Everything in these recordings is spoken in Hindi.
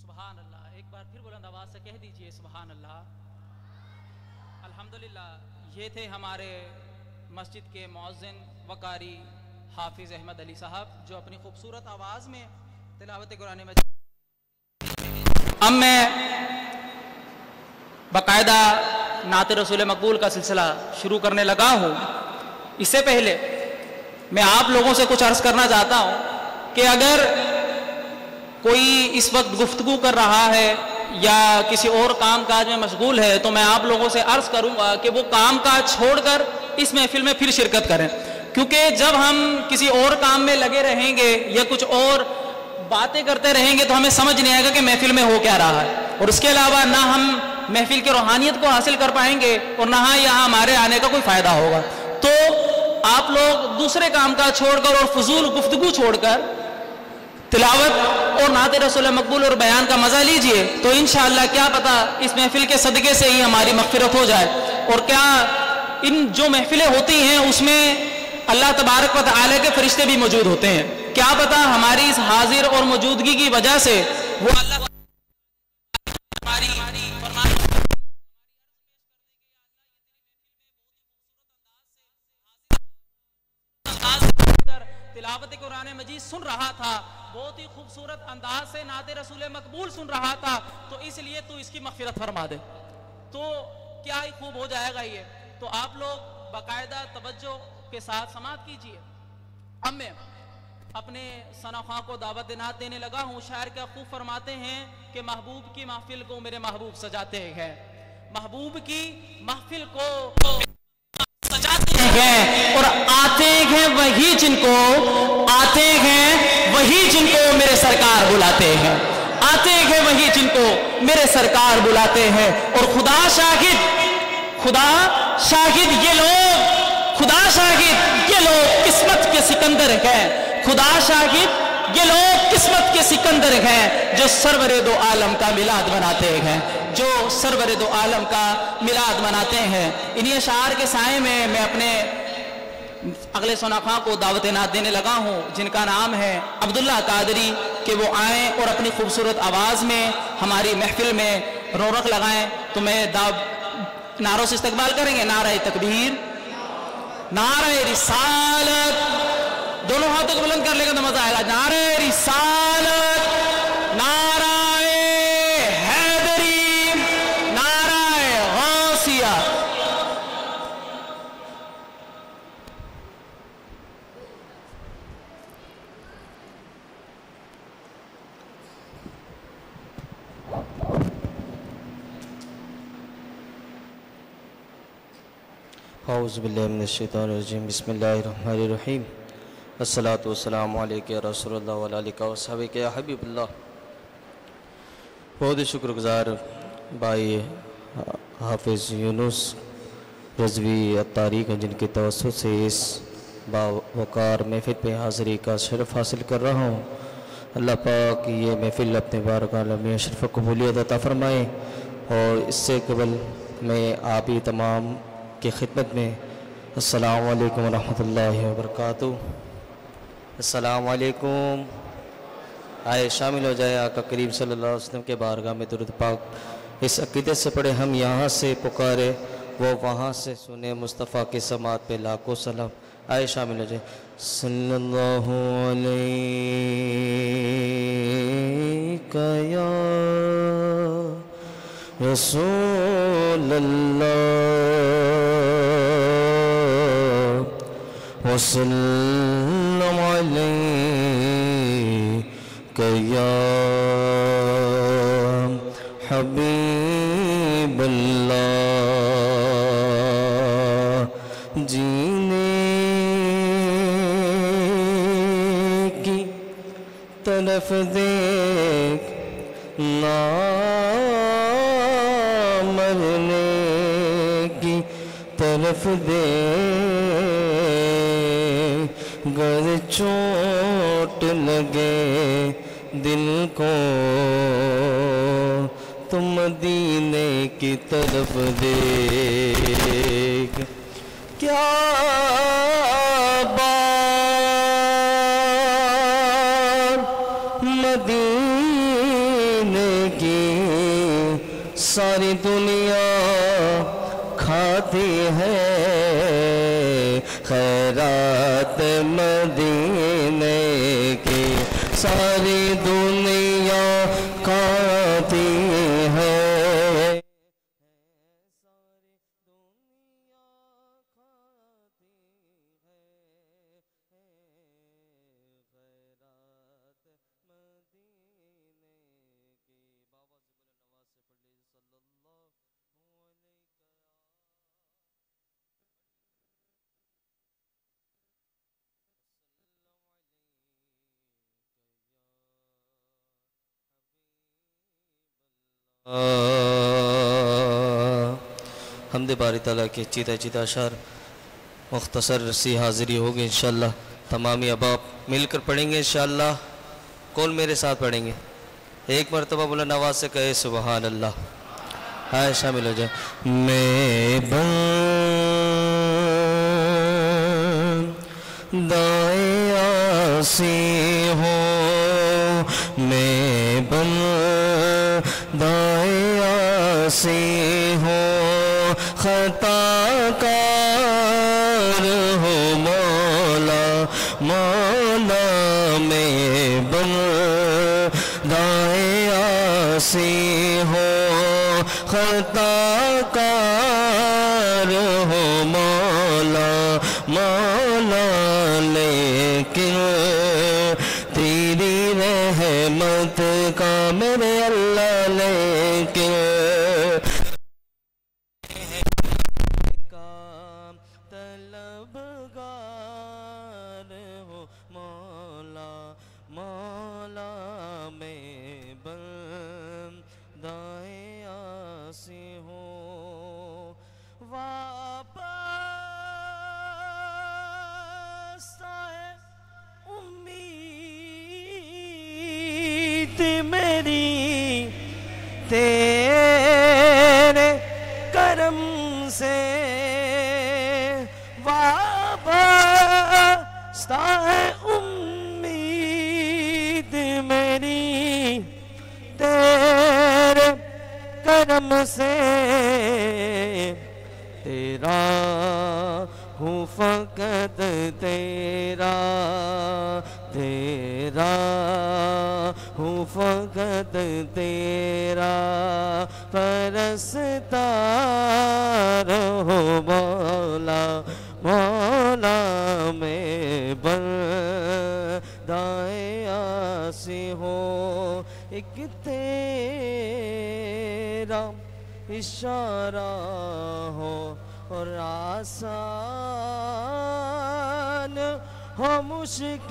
सुभान अल्लाह। एक बार फिर बुलंद आवाज से कह दीजिए सुभान अल्लाह। अल्हम्दुलिल्लाह। ये थे हमारे मस्जिद के मुअज्जिन वकारी हाफिज अहमद अली साहब, जो अपनी खूबसूरत आवाज़ में तिलावत कुरान मजीद। अब मैं बाकायदा नात रसूल मकबूल का सिलसिला शुरू करने लगा हूँ। इससे पहले मैं आप लोगों से कुछ अर्ज़ करना चाहता हूँ कि अगर कोई इस वक्त गुफ्तगू कर रहा है या किसी और काम काज में मशगूल है, तो मैं आप लोगों से अर्ज़ करूँगा कि वो काम काज छोड़कर इस महफिल में फिर शिरकत करें, क्योंकि जब हम किसी और काम में लगे रहेंगे या कुछ और बातें करते रहेंगे तो हमें समझ नहीं आएगा कि महफिल में हो क्या रहा है, और उसके अलावा ना हम महफिल की रूहानियत को हासिल कर पाएंगे और ना यहाँ हमारे आने का कोई फ़ायदा होगा। तो आप लोग दूसरे काम का छोड़कर और फजूल गुफ्तगू छोड़कर तिलावत और नात रसूल मकबूल और बयान का मज़ा लीजिए, तो इंशाअल्लाह क्या पता इस महफिल के सदक़े से ही हमारी मग़फ़िरत हो जाए। और क्या इन जो महफिलें होती हैं उसमें अल्लाह तबारक व तआला के फरिश्ते भी मौजूद होते हैं, क्या पता हमारी इस हाजिर और मौजूदगी की वजह से वो अल्लाह हमारी तिलावत कुरान मजीद सुन रहा था, बहुत ही खूबसूरत अंदाज से नात रसूल मकबूल सुन रहा था, तो इसलिए तू इसकी मग़फ़िरत फरमा दे, तो क्या ही खूब हो जाएगा ये। तो आप लोग बाकायदा तवज्जो के साथ समात कीजिए। अब मैं अपने सनाख़ा को दावत नात देने लगा हूँ। शायर क्या खूब फरमाते हैं कि महबूब की महफिल को मेरे महबूब सजाते हैं, महबूब की महफिल को सजाते हैं, और आते हैं वही जिनको मेरे सरकार बुलाते हैं, आते हैं वही जिनको मेरे सरकार बुलाते हैं। और खुदा शाहिद ये लोग किस्मत के सिकंदर हैं, खुदा शाहिद ये लोग किस्मत के सिकंदर हैं, जो सरवरे दो आलम का मिलाद बनाते हैं, जो सरवरे दो आलम का मिलाद मनाते हैं। इन्हीं अशार के साए में मैं अपने अगले सोनाखा को दावत नात देने लगा हूँ, जिनका नाम है अब्दुल्ला कादरी, कि वो आएँ और अपनी खूबसूरत आवाज़ में हमारी महफिल में रौनक लगाएं। तो मैं नारों से इस्तकबाल करेंगे। नारे तकबीर, नारे रिसालत, दोनों हाथों को बुलंद कर लेगा तो मजा आएगा। नारे रिसालत, नाराए हैदरी, नाराए गौसिया। औज़ु बिल्लाहि मिनश्शैतानिर्रजीम बिस्मिल्लाहिर्रहमानिर्रहीम अस्सलातु वस्सलामु अलैका या रसूलल्लाह व अला आलिका व अस्हाबिका या हबीबल्लाह। बहुत ही शुक्रगुज़ार भाई हाफिज़ यूनुस रज़वी अत्तारी हैं, जिनकी तवस्सुत से इस बावकार महफ़िल पे हाज़िरी का शरफ़ हासिल कर रहा हूँ। अल्लाह पाक ये महफ़िल अपने बारगाह में अशरफ़ कबूलियत अता फ़रमाए। और इससे कबल मैं आप ही तमाम की खिदमत में अस्सलामु अलैकुम व रहमतुल्लाहि व बरकातुहू। अस्सलामु अलैकुम। आए शामिल हो जाए आका करीम सल्लल्लाहु अलैहि वसल्लम के बारगाह में दुरूद पाक इस अक़ीदत से पढ़े, हम यहाँ से पुकारे वो वहाँ से सुने, मुस्तफ़ा की समात पे लाखों सलाम। आए शामिल हो जाए। सल्लल्लाहु अलैका या रसूल अल्लाह वसल्लम अलैका या हबीब अल्लाह। जीने की तरफ देख ना मरने की तरफ दे, गर चोट लगे दिल को तुम मदीने की तरफ देख। क्या बात मदीने की सारी दुनिया खाती है, खैरात मदीने की सारी दुनिया खाती है। हमद बारी ताला के चीता चीता अशार मुख्तसर सी हाज़िरी होगी इंशाअल्लाह। तमामी अबाब मिलकर पढ़ेंगे इंशाअल्लाह। कौन मेरे साथ पढ़ेंगे? एक मरतबा बुलंद आवाज़ से कहे सुबहान अल्लाह। हाँ शामिल हो जाए। मैं बंदाए आसी हूँ, मैं बंदाए आसी हूँ, खताकार हो मौला मौला। मैं बंदाए आसी हो, खताकार हो मौला मौला। लेकिन तेरी रहमत का मेरे अल्लाह, लेकिन तलबगार हो मौला मौला। मैं बंदाए आसी हूँ, वापस आए उम्मीद मेरी तेरे करम से, वापस आए उम्मीद मेरी तेरे करम से। तेरा हूँ फ़क़त तेरा, तेरा हूँ फ़क़त तेरा, परस्तार हो मौला मौला। मैं बंदाए आसी हूँ, एक तेरा इशारा हो और आसान हो मुश्किल,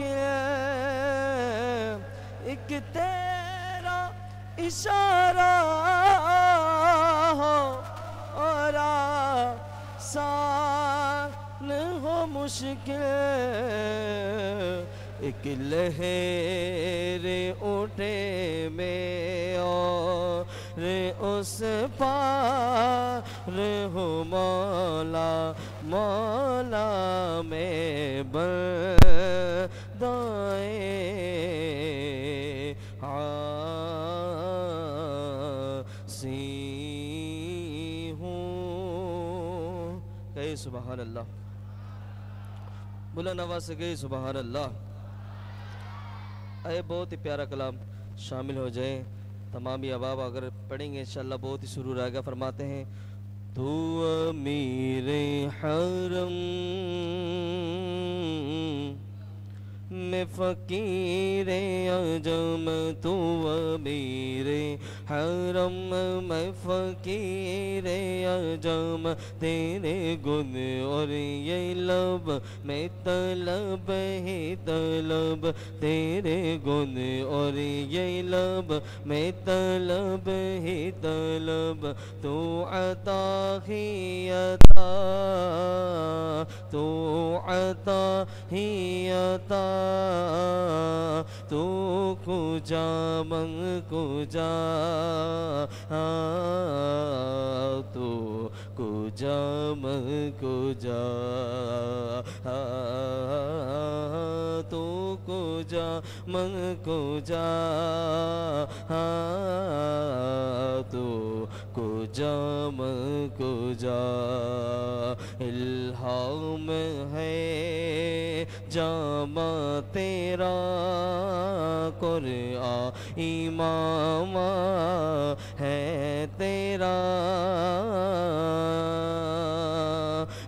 एक तेरा इशारा हो और आसान हो मुश्किल, एक लहर उठे में और उस पार हो मौला मौला में बंदाए आसी हूँ। कहे सुबहान अल्लाह, बुलंद आवाज़ से गई सुबहान अल्लाह। आए बहुत ही प्यारा कलाम शामिल हो जाए। तमामी अहबाब अगर पढ़ेंगे इंशाअल्लाह बहुत ही सुरूर आएगा। फरमाते हैं तू अमीर हरम मैं फ़कीर अजम, तू अमीर हरम मैं फ़कीर अजम, तेरे गुन और ये लब मैं तलब ही तलब, तेरे गुन और ये लब मैं तलब ही तलब, तू अता ही अता, तू अता ही अता, तू कुजा मन कुजा, तू कुजा मन कुजा, तू कुजा मन कुजा, तू कुजा मन कुजा। इल्हाम है जामा तेरा, कुरआन इमाम है तेरा,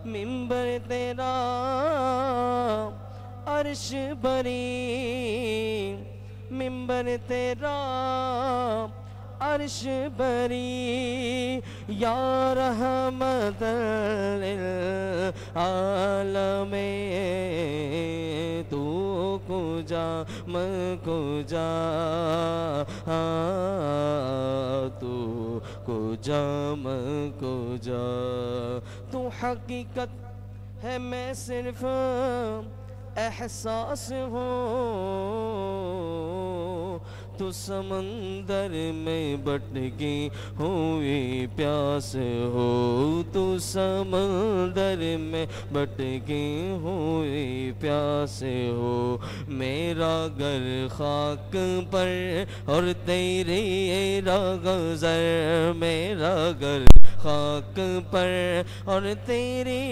मिंबर तेरा अर्श बरी, मिंबर तेरा अर्श बरी, या रहमतल लिल आलमीन, तू कुजा मैं कुजा, तू कुजा मैं कुजा, तू हकीकत है मैं सिर्फ एहसास हूँ, तू समंदर में भटकी हुई प्यास हो, तू समंदर में भटकी हुई प्यास हो, मेरा घर खाक पर और तेरी गुज़र, मेरा घर खाक पर और तेरी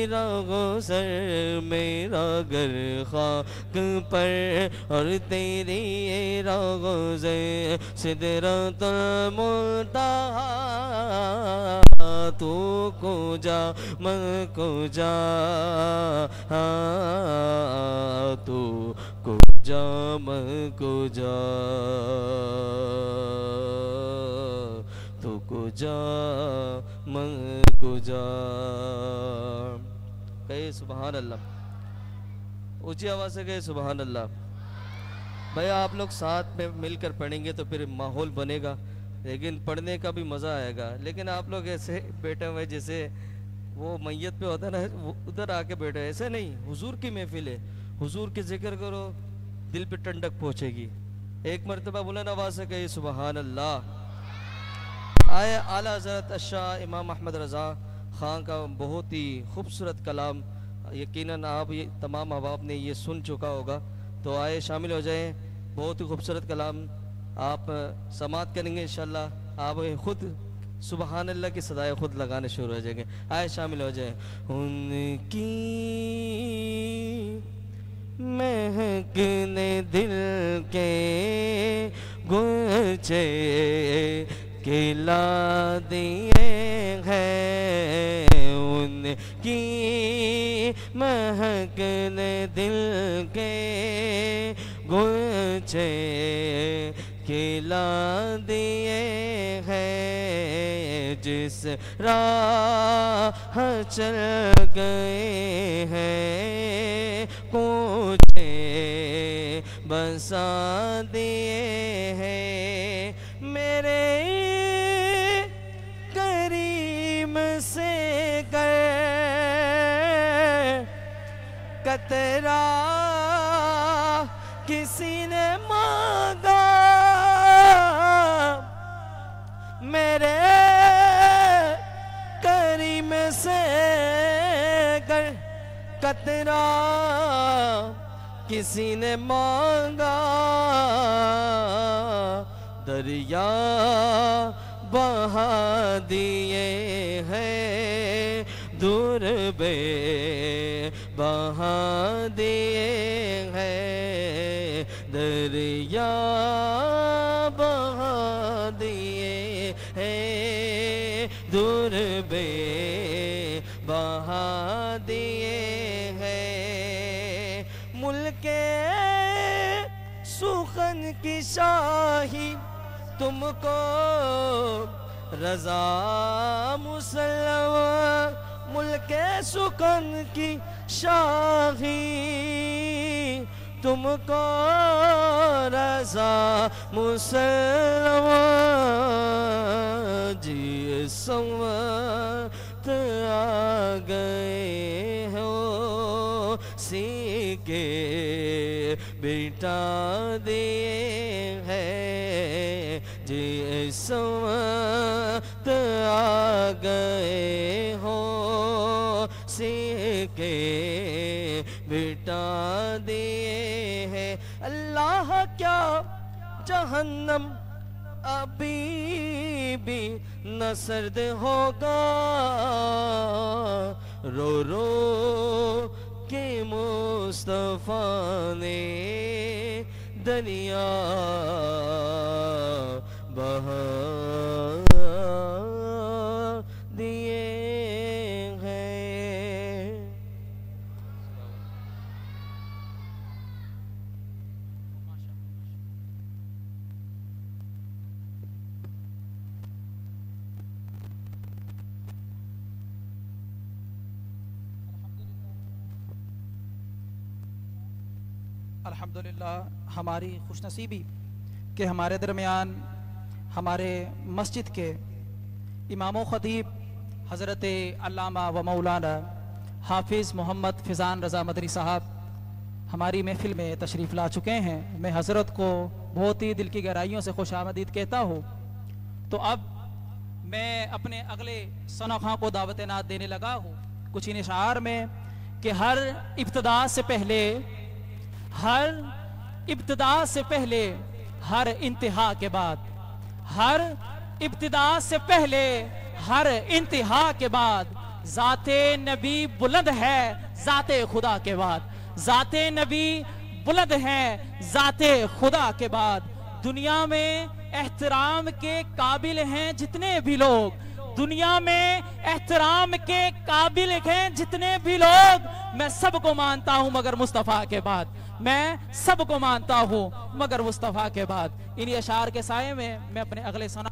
गुज़र, मेरा घर खाक पर और तेरी गुज़र, सिदरतुल मुंतहा, तू कुजा मन कुजा, तू कुजा मन कुजा, तू कुजा मन कुजा। कहे सुबहान अल्लाह, ऊंची आवाज़ से कहे सुबहान अल्लाह। भैया आप लोग साथ में मिलकर पढ़ेंगे तो फिर माहौल बनेगा, लेकिन पढ़ने का भी मज़ा आएगा। लेकिन आप लोग ऐसे बैठे हुए जैसे वो मैयत पे होता है ना, उधर आके बैठे, ऐसे नहीं। हुजूर की महफिल है, हुजूर की जिक्र करो, दिल पे ठंडक पहुँचेगी। एक मरतबा बुलंद आवाज़ से कहिए सुबहान अल्लाह। आए आला हज़रत शाह इमाम अहमद रज़ा ख़ान का बहुत ही खूबसूरत कलाम, यकीनन आप ये तमाम अहबाब ने ये सुन चुका होगा। तो आए शामिल हो जाएं, बहुत ही खूबसूरत कलाम आप समात करेंगे इंशाल्लाह। आप खुद सुबहान अल्लाह की सदाएं खुद लगाने शुरू हो जाएंगे। आए शामिल हो जाएं। उनकी महकने दिल के गुलचे खिला दिए हैं, उनकी महकने दिल के गुलचे खिला दिए हैं, जिस राह चल गए हैं, मुझे बसा दिए हैं। मेरे करीम से गए कतरा किसी ने मांगा, मेरे करीम से गए कतरा किसी ने मांगा, दरिया बहा दिए हैं, दूर बे बहा दिए हैं, दरिया बहा दिए हैं, दूर बे बहा दिए हैं। मुल्के सुखन की शाही तुमको रजा मुसल्लमा, मुल्के सुखन की शाही तुमको रजा मुसल्लमा, जी समत आ गए हो सीके बिटा दिए हैं, जी समत आ गए हो सीके बिटा दिए हैं। अल्लाह क्या जहन्नम अभी भी न सर्द होगा, रो रो के मुस्तफा ने दरिया बहा दिए हैं। अल्हम्दुलिल्लाह हमारी खुशनसीबी कि हमारे दरमियान हमारे मस्जिद के इमाम ख़तीब हज़रत अल्लामा व मौलाना हाफिज़ मोहम्मद फ़िज़ान रज़ा मदनी साहब हमारी महफ़िल में तशरीफ़ ला चुके हैं। मैं हज़रत को बहुत ही दिल की गहराइयों से खुश आमदीद कहता हूँ। तो अब मैं अपने अगले सनख़ा को दावत नात देने लगा हूँ कुछ इन इशार में कि हर इब्तिदा से पहले हर इंतहा के बाद, हर इब्तिदा से पहले हर इंतहा के बाद ज़ाते नबी बुलंद है ज़ाते खुदा के बाद, ज़ाते नबी बुलंद है ज़ाते खुदा के बाद। दुनिया में एहतराम के काबिल हैं जितने भी लोग, दुनिया में एहतराम के काबिल हैं जितने भी लोग, मैं सबको मानता हूं मगर मुस्तफ़ा के बाद, मैं सबको मानता हूं मगर मुस्तफ़ा के बाद। इन्हीं अशार के साये में मैं अपने अगले सना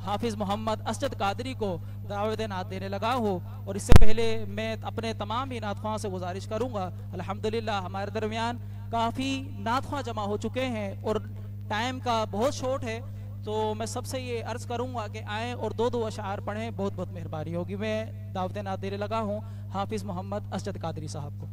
हाफिज़ मोहम्मद असजद कादरी को दावत नात देने लगा हूँ। और इससे पहले मैं अपने तमाम ही नात ख्वां से गुजारिश करूँगा, अल्हम्दुलिल्लाह हमारे दरमियान काफ़ी नात ख्वां जमा हो चुके हैं और टाइम का बहुत शॉर्ट है, तो मैं सबसे ये अर्ज़ करूँगा कि आएँ और दो दो अशार पढ़ें, बहुत बहुत मेहरबानी होगी। मैं दावत नात देने लगा हूँ हाफिज़ मोहम्मद असजद कादरी साहब को।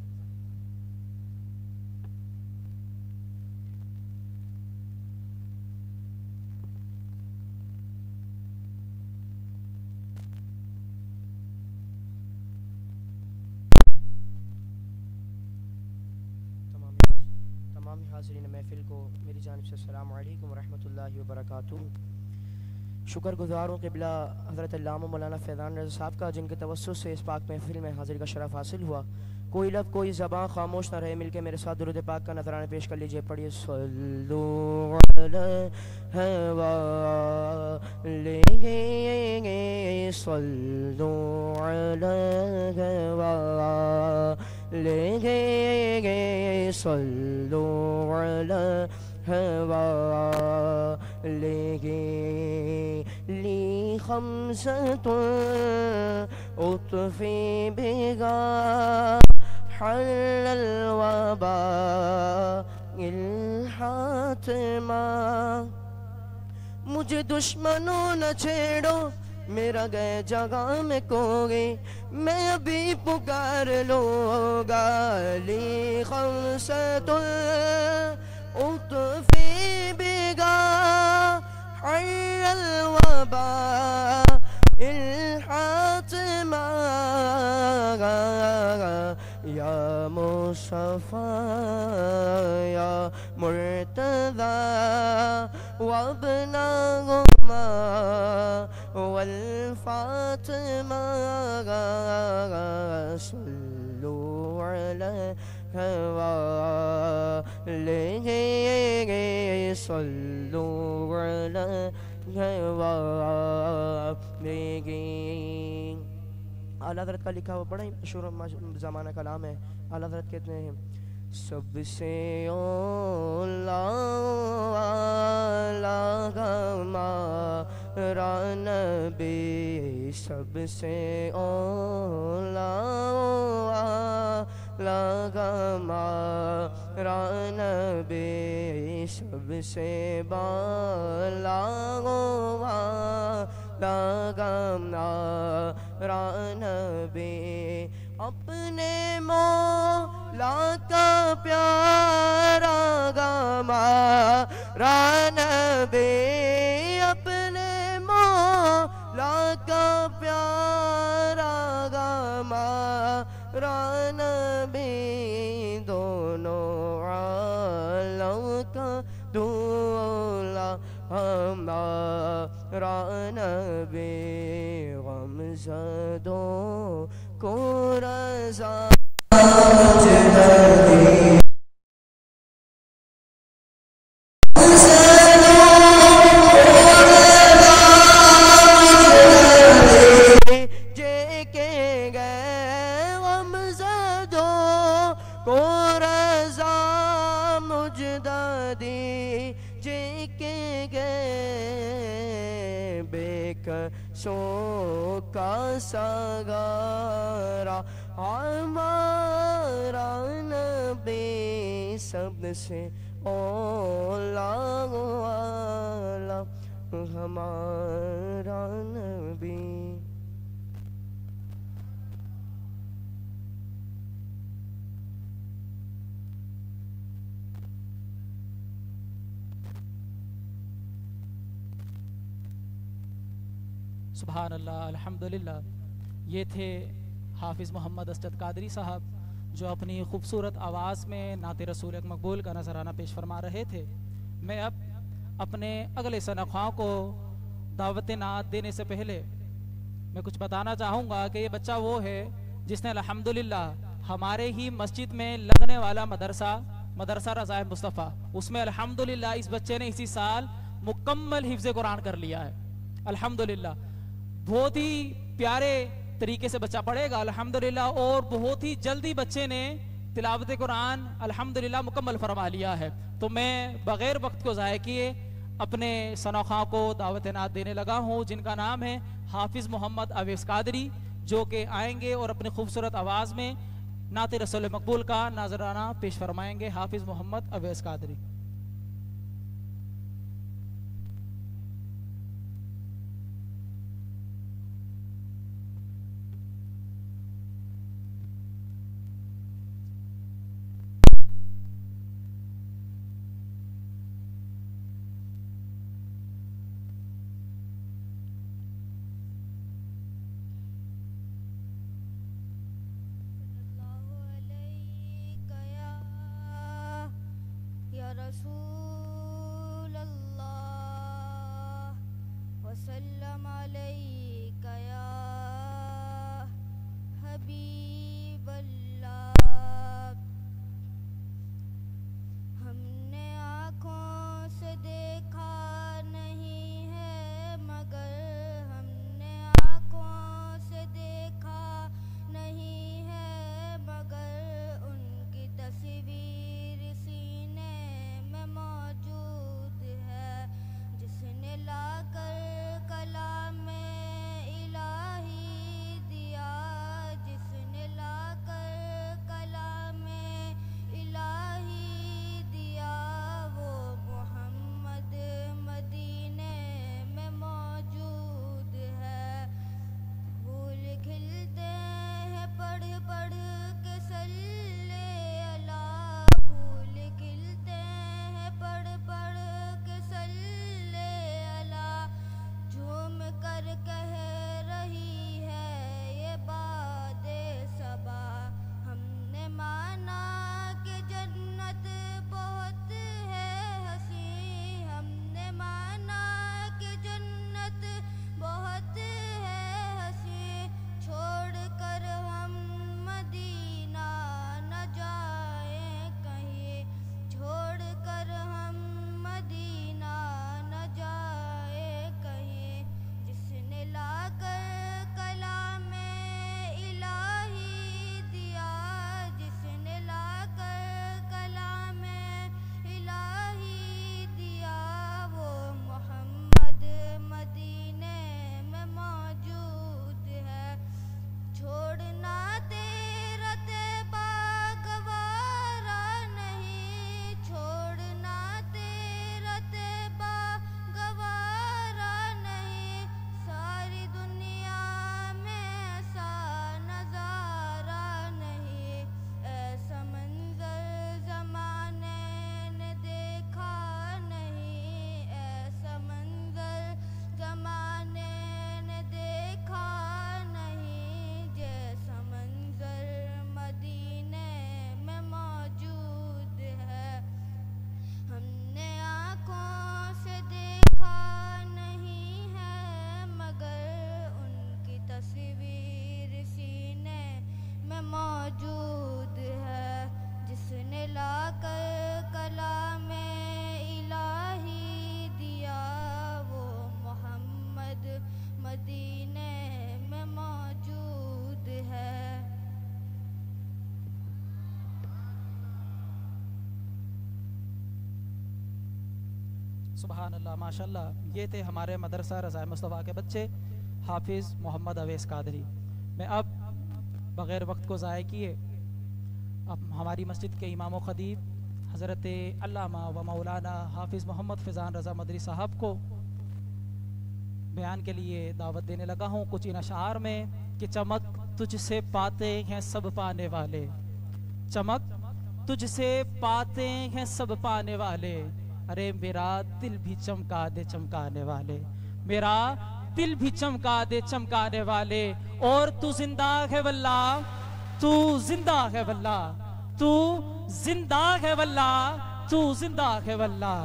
हाज़रीन महफ़िल को मेरी जानिब से अस्सलामु अलैकुम रहमतुल्लाहि व बरकातुहू। शुक्रगुज़ार हूँ क़िबला हज़रत अल्लामा मौलाना फ़ैज़ान रज़ा साहब का, जिनके तवस्सुस से इस पाक महफ़िल में हाज़िरी का शरफ़ हासिल हुआ। कोई लब कोई ज़बान खामोश न रहे, मिलके मेरे साथ दुरूद पाक का नज़राना पेश कर लीजिए। पढ़िए सल्लु अलैहि सल्लु अलैहि सल्लु अलैहि खमसतुन उतफी बिगा हल्लल वबा इल हातिमा। मुझे दुश्मनों न छेड़ो, मेरा गए जगह में कोगे, मैं अभी पुकार लूँगा। ली खमसतुन उतफी बिगा हल्लल वबा इल हातिमा। या मुस्तफा या मुर्तज़ा वब्नाहुमा वल फातिमा। सल्लु अलैहि वालैहि सल्लु अलैहि वालैहि। आला हज़रत का लिखा हुआ बड़ा ही मशहूर ज़माना कलाम है। आला हज़रत कहते हैं सबसे औला हमारा नबी, सबसे औला हमारा नबी, सबसे बाला हमारा नबी। अपने मौला का प्यारा हमारा नबी, अपने मौला का प्यारा हमारा नबी। दोनों आलम का दूल्हा हमारा नबी, गमज़दों को रज़ा सो का सगारा हमारा नबी, सबसे औला वाला हमारा नबी। सुभान अल्लाह, अल्हम्दुलिल्लाह। ये थे हाफिज़ मोहम्मद असद कादरी साहब, जो अपनी खूबसूरत आवाज़ में नात रसूल मकबूल का नजराना पेश फरमा रहे थे। मैं अब अपने अगले शनाख्वां को दावत नात देने से पहले मैं कुछ बताना चाहूँगा कि ये बच्चा वो है जिसने अल्हम्दुलिल्लाह हमारे ही मस्जिद में लगने वाला मदरसा रज़ाए मुस्तफ़ा, उसमें अल्हम्दुलिल्लाह इस बच्चे ने इसी साल मुकम्मल हिफ्ज़ कुरान कर लिया है। अल्हम्दुलिल्लाह बहुत ही प्यारे तरीके से बच्चा पढ़ेगा अल्हम्दुलिल्लाह, और बहुत ही जल्दी बच्चे ने तिलावत कुरान अल्हम्दुलिल्लाह मुकम्मल फरमा लिया है। तो मैं बग़ैर वक्त को ज़ाय किए अपने शनाख्वां को दावत नात देने लगा हूँ, जिनका नाम है हाफिज़ मोहम्मद अवैस कादरी, जो कि आएंगे और अपनी खूबसूरत आवाज़ में नात रसूल मकबूल का नजराना पेश फरमाएंगे। हाफिज़ मोहम्मद अवैस कादरी। रसूल अल्लाह वसल्लम अलैका या हबीब अल्लाह। हमने आँखों से देखा नहीं है, मगर हमने आँखों से देखा नहीं है, मगर उनकी तस्वीर सीने में मौजूद है, जिसने लाकर कलाम इलाही दिया वो मोहम्मद मदीने में मौजूद है। सुभान अल्लाह, माशाल्लाह। ये थे हमारे मदरसा रज़ाए मुस्तफ़ा के बच्चे हाफिज़ मोहम्मद अवैस कादरी। मैं अब बग़ैर वक्त को ज़ाय किए अब हमारी मस्जिद के इमाम व ख़तीब हज़रत अल्लामा व मौलाना हाफिज़ मोहम्मद फ़ैज़ान रज़ा मदरी साहब को बयान के लिए दावत देने लगा हूँ। कुछ इन अशार में कि चमक तुझसे पाते हैं सब पाने वाले, चमक तुझसे पाते हैं सब पाने वाले, अरे मेरा दिल भी चमका दे चमकाने वाले, मेरा दिल भी चमका दे चमकाने वाले। और तू जिंदा है वल्ला, तू जिंदा है वल्ला, तू जिंदा है वल्ला, तू जिंदा है वल्ला,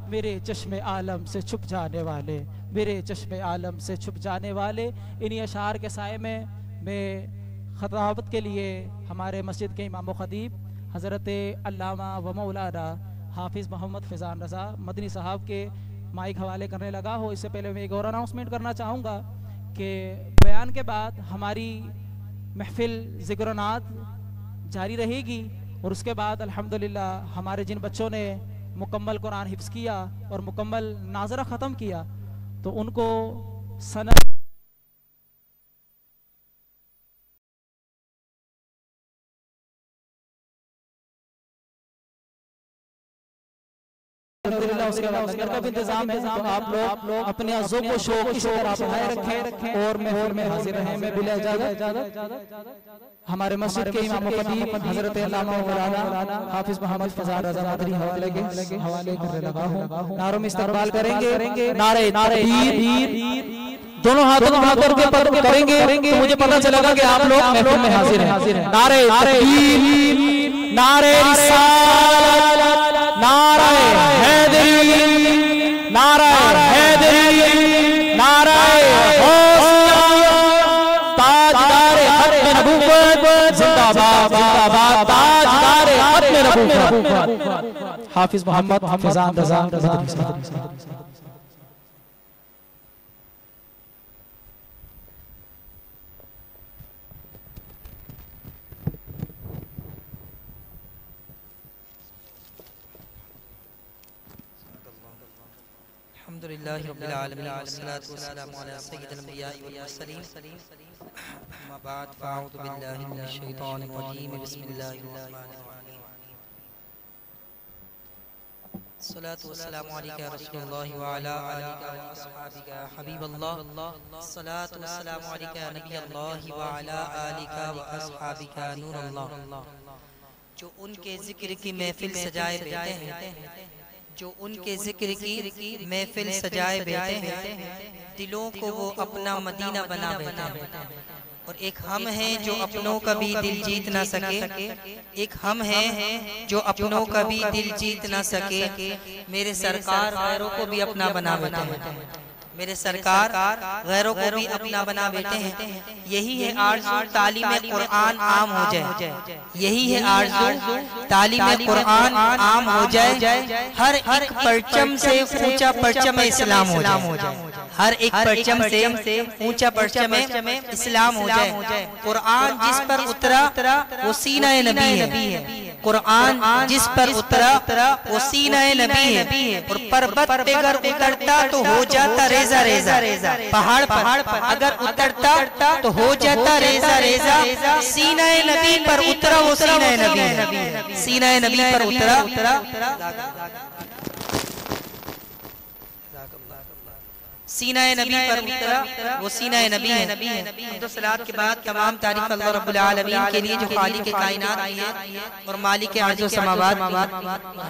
मेरे चश्मे आलम से छुप जाने वाले, मेरे चश्मे आलम से छुप जाने वाले। इन्हीं अशार के साए में मैं खताबत के लिए हमारे मस्जिद के इमाम ख़तीब हज़रत अल्लामा व मौलाना हाफिज़ मोहम्मद फ़ैज़ान रज़ा मदनी साहब के माइक हवाले करने लगा हो। इससे पहले मैं एक और अनाउंसमेंट करना चाहूँगा कि बयान के बाद हमारी महफ़िल ज़िक्र-ओ-नात जारी रहेगी और उसके बाद अल्हम्दुलिल्लाह हमारे जिन बच्चों ने मुकम्मल कुरान हिफ्ज़ किया और मुकम्मल नाज़रा ख़त्म किया तो उनको सनद उसके बाद लंगर का भी इंतजाम है। तो आप लोग अपने अज़ों को शौक इसी तरह बढ़ाए रखें और महफिल में हाजिर रहें। मैं बिला इजाज़त हमारे मस्जिद के इमाम ख़तीब हज़रत अल्लामा मौलाना हाफिज़ मोहम्मद फ़ैज़ान रज़ा मदरी हवाले करने लगा हूँ। नारों में इस्तक़बाल करेंगे, नारे तकबीर, दोनों हाथों को हाथ करके करेंगे तो मुझे पता चलेगा कि आप लोग महफिल में हाजिर हैं। नारे तकबीर, नारे रिसालत, नारे हैदरी, नारे हैदरी, नारे ताजदार खत्म नबूवत जिंदाबाद, जिंदाबाद ताजदार खत्म नबूवत हाफिज़ मोहम्मद फ़ैज़ान रज़ा मदरी साहब। अल्हम्दुलिल्लाहि रब्बिल आलमीन वस्सलातु वस्सलामु अला सय्यिदिल अंबिया'i वल मुरसलीन अम्मा बाद फ़अऊज़ु बिल्लाहि मिनश शैतानिर रजीम बिस्मिल्लाहिर रहमानिर रहीम सलातु वस्सलामु अलैका या रसूलल्लाह व अला आलिका व अस्हाबिका हबीबल्लाह सलातु वस्सलामु अलैका या नबियल्लाह व अला आलिका व अस्हाबिका नूरल्लाह। जो उनके जिक्र की महफिल सजाए बैठे हैं, जो उनके जिक्र की महफिल सजाए बैठे हैं, दिलों को वो अपना मदीना बना बैठे हैं। और एक हम हैं जो अपनों का भी दिल जीत ना सके, एक हम हैं जो अपनों का भी दिल जीत ना सके, मेरे सरकार गैरों को भी अपना बना बैठे हैं, मेरे सरकार गैरों को भी अपना बना बैठे हैं। यही है आरज़ू तालीम कुरान आम हो जाए, यही है आरज़ू तालीम कुरान आम हो जाए, हर एक परचम से ऊंचा परचम इस्लाम हो जाए, हर एक परचम से ऊंचा परचम इस्लाम हो जाए। कुरान जिस पर उतरा वो सीना नबी है, कुरान जिस पर उतरा वो सीना नबी है। और पर्वत पे अगर उतरता तो हो जाता रेजा रेजा, पहाड़ पर अगर उतरता तो हो जाता रेजा रेजा। सीना नबी पर उतरा वो सीना नबी है, सीना नबी पर उतरा सीना नबी पर उतरा वो सीना नबी है। तो सलात के बाद तमाम तारीफ अल्लाह रब्बुल आलमीन के लिए जो खालिक के कायनात है और मालिक के अर्ज़ व समावात,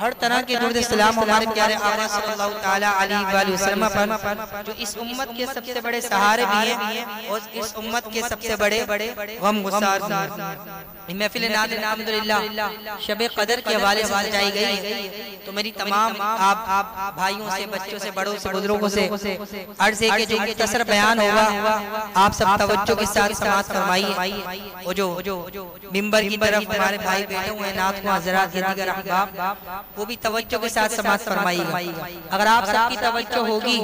हर तरह के दुरूद सलाम हमारे प्यारे आका सल्लल्लाहु तआला अलैहि वसल्लम पर, जो इस उम्मत के सबसे बड़े सहारे भी हैं और इस उम्मत के सबसे बड़े गमगुसार भी। महफिल नाद अल्हम्दुलिल्लाह शब कदर के हवाले से सजाई गई है। तो मेरी तमाम आप भाइयों से, बच्चों से, बड़ों से, बुजुर्गों से अर्ज है कि जो मुख्तसर बयान होगा आप सब तवज्जो के साथ समाअत फरमाइए। वो जो मिंबर की तरफ हमारे भाई बैठे हुए हैं नाथ को हजरात या दीगर अहबाब, वो भी तवज्जो के साथ समाअत फरमाइएगा। अगर आप सबकी तवज्जो होगी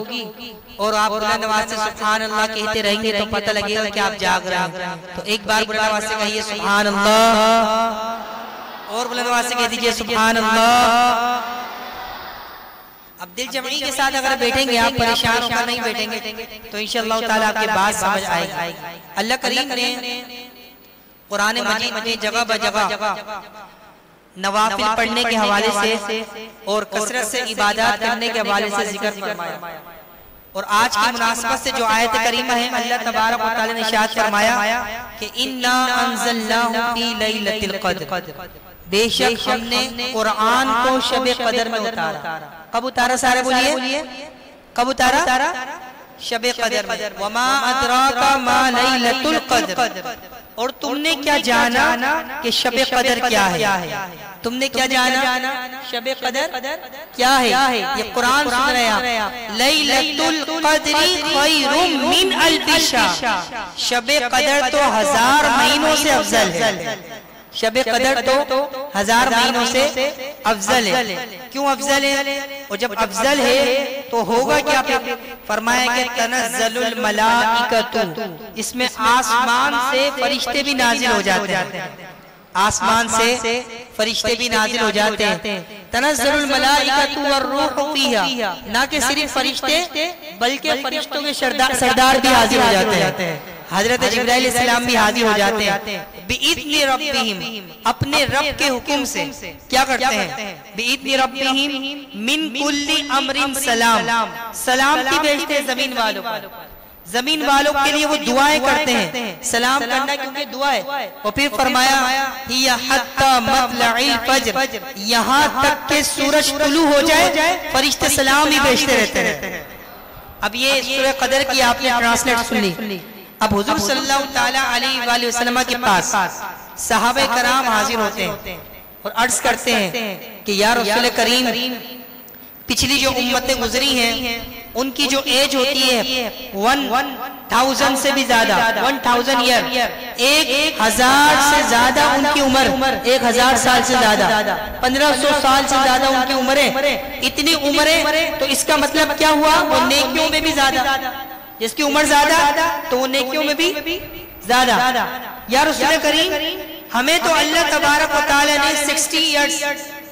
और आप बुलंद आवाज से सुभान अल्लाह कहते रहेंगे तो पता लगेगा कि आप जाग रहे हैं। तो एक बार बुलंद आवाज से कहिए सुभान अल्लाह, और बुलंद आवाज से कह दीजिए सुभान अल्लाह। अब दिल जमई के साथ अगर बैठेंगे, आप परेशान होकर नहीं बैठेंगे तो इंशाअल्लाह ताला आपकी बात समझ आएगी। अल्लाह करीम ने कुरान मजीद में जगह ब जगह नवाफिल पढ़ने के हवाले से और कसरत से इबादत करने के हवाले से जिक्र फरमाया। और आज की मुनासबत से जो आयत करीमा है, अल्लाह तबारक व तआला ने इरशाद फरमाया कि इन्ना अंज़लनाहु फी लैलतिल क़द्र, बेशक हमने कुरान को शब कदर में उतारा। कब उतारा? सारे बोलिए, कब उतारा? शब कदर में। वमा अदराका मा लैलतुल क़द्र, और तुमने क्या जाना कि शब कदर क्या है? तुमने क्या जाना शब कदर क्या है? ये कुरान सुन रहे हैं आप। लैलतुल क़द्री खैरुम मिन अल्फि शहर, शब कदर तो 1000 महीनों से अफजल है। शब कदर तो 1000 महीनों से अफजल है। क्यों अफजल है? और जब अफजल है तो होगा क्या? फरमाया कि तनज़्ज़लुल मलाइकतु, इसमें आसमान से फरिश्ते भी नाजिल हो जाते हैं। आसमान से फरिश्ते भी नाजिल हो जाते हैं। तनज़्ज़लुल मलाइकतु वर्रूहु फीहा, ना कि सिर्फ फरिश्ते बल्कि फरिश्तों के सरदार भी हाजिर हो जाते हैं। हजरत जिब्राइल अलैहिस्सलाम भी हाजिर हो जाते हैं। बिइज़्नि रब्बिहिम, अपने रब के हुक्म से क्या करते हैं? बिइज़्नि रब्बिहिम मिन कुल्ली अमरिन सलाम, सलामती भेजते हैं जमीन वालों पर। जमीन वालों के लिए वो दुआएं करते हैं। सलाम करना क्योंकि दुआ है। और फिर फरमाया हिया हत्ता मतलइल फज्र, यहाँ तक के सूरज तुलू हो जाए फरिश्ते सलाम ही भेजते रहते हैं। अब ये सूरह कदर की आपने ट्रांसलेट सुन ली। अब हुजूर सल्लल्लाहु ताला अलैहि वसल्लम के पास सहाबे कराम हाजिर होते हैं और अर्ज करते हैं कि या रसूल करीम, पिछली जो उम्मतें गुजरी हैं उनकी जो एज होती है 1000 से भी ज्यादा, 1000 ईयर, 1000 से ज्यादा उनकी उम्र, 1000 साल से ज्यादा, 1500 साल से ज्यादा उनकी उम्रें। इतनी उम्रें तो इसका मतलब क्या हुआ? वो नेकियों में भी ज्यादा, जिसकी उम्र ज्यादा तो वो नेकियों में भी ज्यादा। या रसूल करीम, हमें तो अल्लाह तबारक व तआला ने 60 इयर्स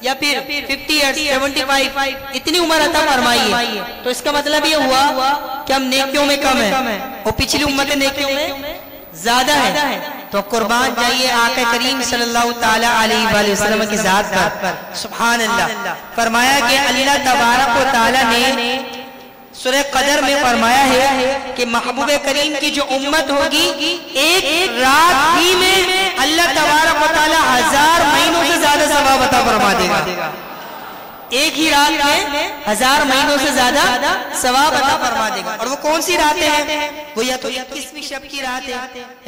या फिर 50 इयर्स, 75 इतनी उम्र अता फरमाई है। तो इसका मतलब ये हुआ कि हम नेकियों में कम है और पिछली उम्मतें नेकियों में ज्यादा है। तो कुर्बान जाइए आका करीम सल्लल्लाहु ताला अलैहि वसल्लम की जात पर। सुभान अल्लाह। फरमाया कि अल्लाह तबारक व तआला ने सूरह कदर में फरमाया है कि महबूब करीम की जो उम्मत होगी, एक रात ही में अल्लाह तबारक व तआला 1000 महीनों से ज्यादा सवाब अता फरमा देगा। एक ही रात में 1000 महीनों से ज्यादा सवाब अता फरमा देगा। और वो कौन सी रातें हैं? वो या तो 21वीं शब की रात है,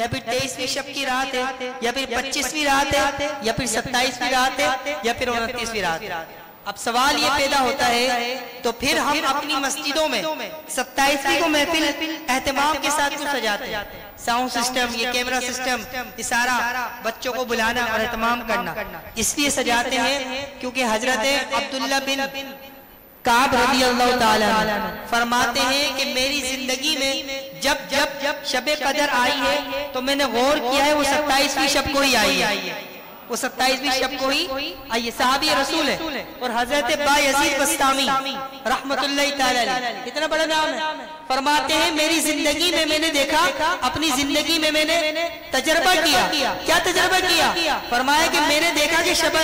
या फिर 23वीं शब की रात है, या फिर 25वीं रात है, या फिर 27वीं रात है, या फिर 29वीं रात है। अब सवाल ये पैदा होता है, तो फिर हम अपनी मस्जिदों में 27वीं को महफिल एहतमाम के साथ क्यों सजाते हैं? साउंड सिस्टम, ये कैमरा सिस्टम, ये सारा बच्चों को बुलाना और एहतमाम करना इसलिए सजाते हैं क्योंकि हजरत अब्दुल्ला बिन काब रज़ियल्लाहु ताला फरमाते हैं कि मेरी जिंदगी में जब जब शब कदर आई है तो मैंने गौर किया है वो 27वीं शब को ही आई है। वो 27वीं शब को ही आइए। साहबी रसूल है और हजरत बायजीद बस्तामी रहमतुल्लाहि ताला अलैह, कितना बड़ा नाम है। फरमाते हैं मेरी जिंदगी में मैंने देखा, अपनी जिंदगी में मैंने तजर्बा किया। क्या तजर्बा किया? फरमाया कि मैंने देखा कि शब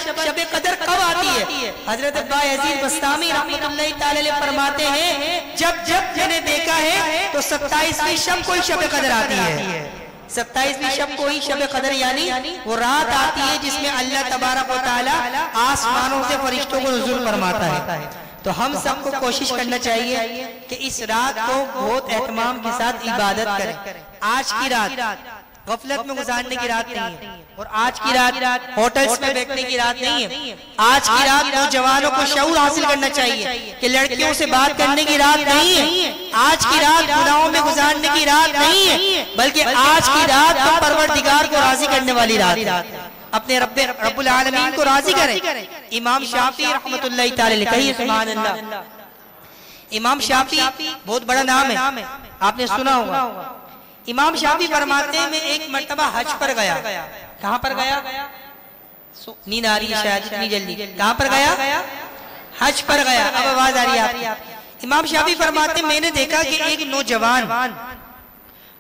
कदर कब आती है। हजरत बायजीद बस्तामी रहमतुल्लाहि ताला अलैह फरमाते हैं जब जब मैंने देखा है तो 27वीं शब को ही शब कदर आती है। 27वीं शब को ही शब कदर यानी वो रात आती है जिसमें अल्लाह तबारक व तआला आसमानों से फरिश्तों को नुज़ूल फरमाता है। तो हम सबको कोशिश करना चाहिए कि इस रात को बहुत एहतमाम के साथ इबादत करें। आज की रात गफलत में गुजारने की रात नहीं है, और आज की रात होटल्स में बैठने की रात नहीं है। आज की रात नौजवानों को शऊर हासिल करना चाहिए कि लड़कियों से बात करने की रात नहीं है। आज की रात गुनाहों में गुजारने की रात नहीं है, बल्कि आज की रात तो परवरदिगार को राजी करने वाली रात है। अपने रब्बुल आलमीन को राजी करें। इमाम शाफी रहमतुल्लाहि तआला अलैह, कहिए सुभान अल्लाह। इमाम शाफी बहुत बड़ा नाम है, आपने सुना होगा। इमाम शाफी फरमाते हैं मैं एक मर्तबा हज पर गया। कहाँ पर गया? नींद आ रही है शायद इतनी जल्दी। कहाँ पर गया? हज पर गया। अब आवाज आ रही है आपकी। इमाम शाफी फरमाते मैंने देखा कि एक नौजवान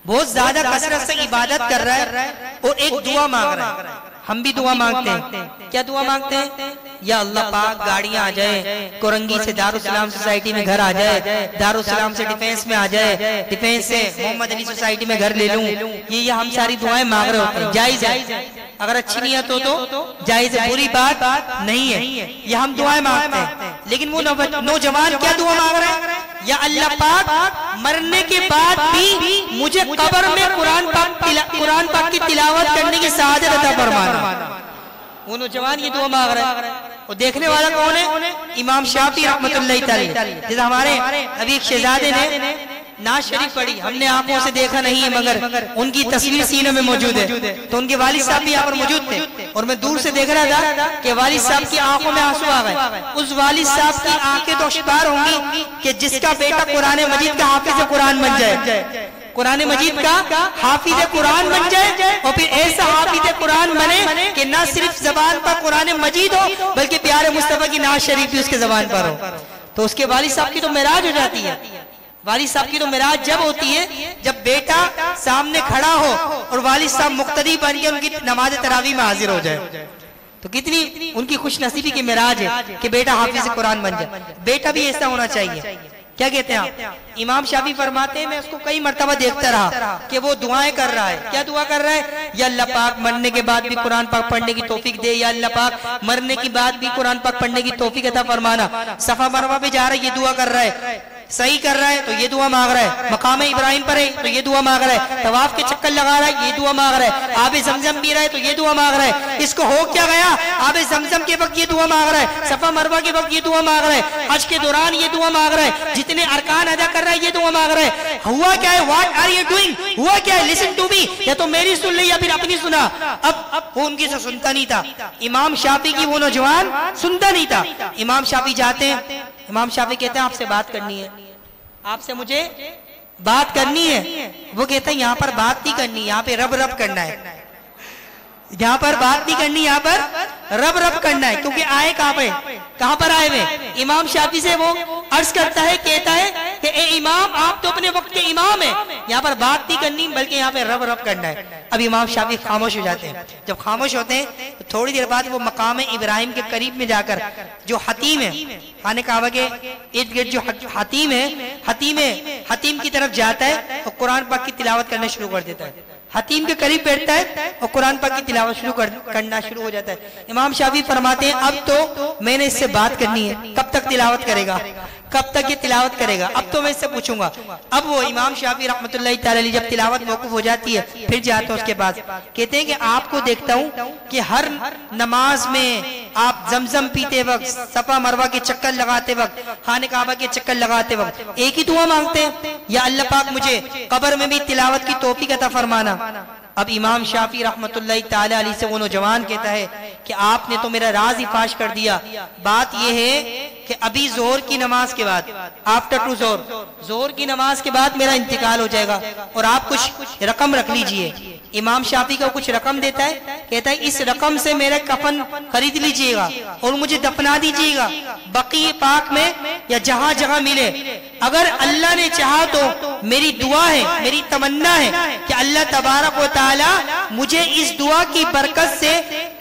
बहुत ज्यादा कसरत से इबादत कर रहा है और एक दुआ मांग रहा है। हम भी दुआ मांगते हैं। क्या दुआ मांगते हैं? या अल्लाह पाक गाड़ियां आ जाए, कोरंगी से दारुसलाम सोसाइटी में घर आ जाए, दारुसलाम से डिफेंस में आ जाए, डिफेंस से मोहम्मद अली सोसाइटी में घर ले लूं। ये हम सारी दुआएं मांग रहे होते हैं। जायज है, अगर अच्छी नियत हो तो जायज है, बुरी बात नहीं है। ये हम दुआएं मांगते हैं। लेकिन वो नौजवान क्या दुआ मांग रहे हैं? या अल्लाह पाक मरने के बाद भी मुझे कब्र में कुरान पाक की तिलावत करने की सआदत अता फरमाना। वो नौजवान ये दुआ मांग रहा है। और देखने वाला कौन है? इमाम शाफी रहमतुल्लाहि तआला। जैसे हमारे अभी एक शहजादे ने नाज शरीफ पढ़ी, हमने आंखों से देखा नहीं है मगर उनकी तस्वीर सीने में मौजूद है। तो उनके वालिद साहब भी यहाँ पर मौजूद थे और मैं दूर से देख रहा था कि वालिद साहब की आंखों में आंसू आ गए। उस वालिद साहब की आंखें तो शिकार होंगी कि जिसका बेटा कुरान मजीद का हाफिज कुरान बन जाए, कुरान मजीद का हाफिज कुरान बन जाए, और फिर ऐसा हाफिज कुरान बने कि न सिर्फ जबान पर कुरान मजीद हो बल्कि प्यारे मुस्तफा की नाज शरीफ भी उसके जबान पर हो। तो उसके वालिद साहब की तो मेराज हो जाती है। वालिद साहब की तो मेराज जब होती है जब बेटा सामने खड़ा हो और वालिद साहब मुक्तदी बन के उनकी नमाज तरावी में हाजिर हो जाए। तो कितनी उनकी खुशनसीबी की मेराज है कि बेटा हाफिज कुरान बन जाए। बेटा भी ऐसा होना चाहिए। क्या कहते हैं आप? इमाम शाफी फरमाते हैं मैं उसको कई मर्तबा देखता रहा कि वो दुआएं कर रहा है। क्या दुआ कर रहा है? या अल्लाह पाक मरने के बाद भी कुरान पाक पढ़ने की तौफीक दे, या अल्लाह पाक मरने के बाद भी कुरान पाक पढ़ने की तौफीक अता फरमाना। सफा मरवा पे जा रहा है, ये दुआ कर रहा है। सही कर रहा है तो ये दुआ मांग रहा है। मकाम इब्राहिम पर है तो ये दुआ मांग रहा है। तवाफ के चक्कर लगा रहा है, ये दुआ मांग रहा है। आबे जमजम पी रहा है तो ये दुआ मांग रहा है। इसको हो क्या गया? आबे जमजम के वक्त ये दुआ मांग रहा है, सफा मरवा के वक्त ये दुआ मांग रहा है, हज के दौरान ये दुआ मांग रहा है, जितने अरकान अदा कर रहा है ये दुआ मांग रहा है। हुआ क्या है? What are you doing? हुआ क्या है? Listen to me. या तो मेरी सुन ली या फिर अपनी सुना। अब वो उनकी से सुनता नहीं था। इमाम शाफी की वो नौजवान सुनता नहीं था। इमाम शाफी जाते हैं, इमाम शाफी कहते हैं आपसे बात करनी है, आपसे मुझे बात करनी है। वो कहते हैं यहाँ पर बात नहीं करनी, यहाँ पे रब रब करना है। यहाँ पर बात नहीं करनी, यहाँ पर रब रब करना है। क्योंकि आए कहाँ पर आए हुए? इमाम शाफी से वो अर्ज करता है, कहता है कि ए इमाम आप तो अपने वक्त के इमाम हैं, यहाँ पर बात नहीं करनी बल्कि यहाँ पे रब रब करना है। अब इमाम शाफी खामोश हो जाते हैं। जब खामोश होते हैं तो थोड़ी देर बाद वो मकाम इब्राहिम के करीब में जाकर जो हतीम है, खाने काबा के इर्द गिर्द जो हतीम की तरफ जाता है और कुरान पाक की तिलावत करना शुरू कर देता है। हतीम के करीब बैठता है और कुरान पाक की तिलावत करना शुरू हो जाता है। इमाम शाफी फरमाते हैं अब तो मैंने इससे बात करनी है, कब तक तिलावत करेगा, कब तक ये तिलावत करेगा, अब तो मैं इससे पूछूंगा। अब वो इमाम शाफी रहमतुल्लाहि तआला अलैह जब तिलावत मौकूफ हो जाती है फिर जाते हैं उसके पास। कहते हैं कि आपको देखता हूँ कि हर नमाज में आप जमजम पीते वक्त, सफा मरवा के चक्कर लगाते वक्त, खाने काबा के चक्कर लगाते वक्त एक ही दुआ मांगते हैं, या अल्लाह पाक मुझे कब्र में भी तिलावत की तौफीक अता फरमाना। अब इमाम शाफी रहमतुल्लाहि तआला अलैह से वो नौजवान कहता है कि आपने तो मेरा राज ही फाश कर दिया। बात यह है कि अभी जोहर की नमाज के बाद, आफ्टर टू जोहर की नमाज के बाद मेरा इंतकाल हो जाएगा और आप कुछ रकम रख लीजिए। इमाम शाफी को कुछ रकम देता है, कहता है इस रकम से मेरा कफन खरीद लीजिएगा और मुझे दफना दीजिएगा बकी पाक में या जहां जहां मिले। अगर अल्लाह ने चाहा तो मेरी दुआ है, मेरी तमन्ना है कि अल्लाह तबारक व तआला मुझे इस दुआ की बरकत से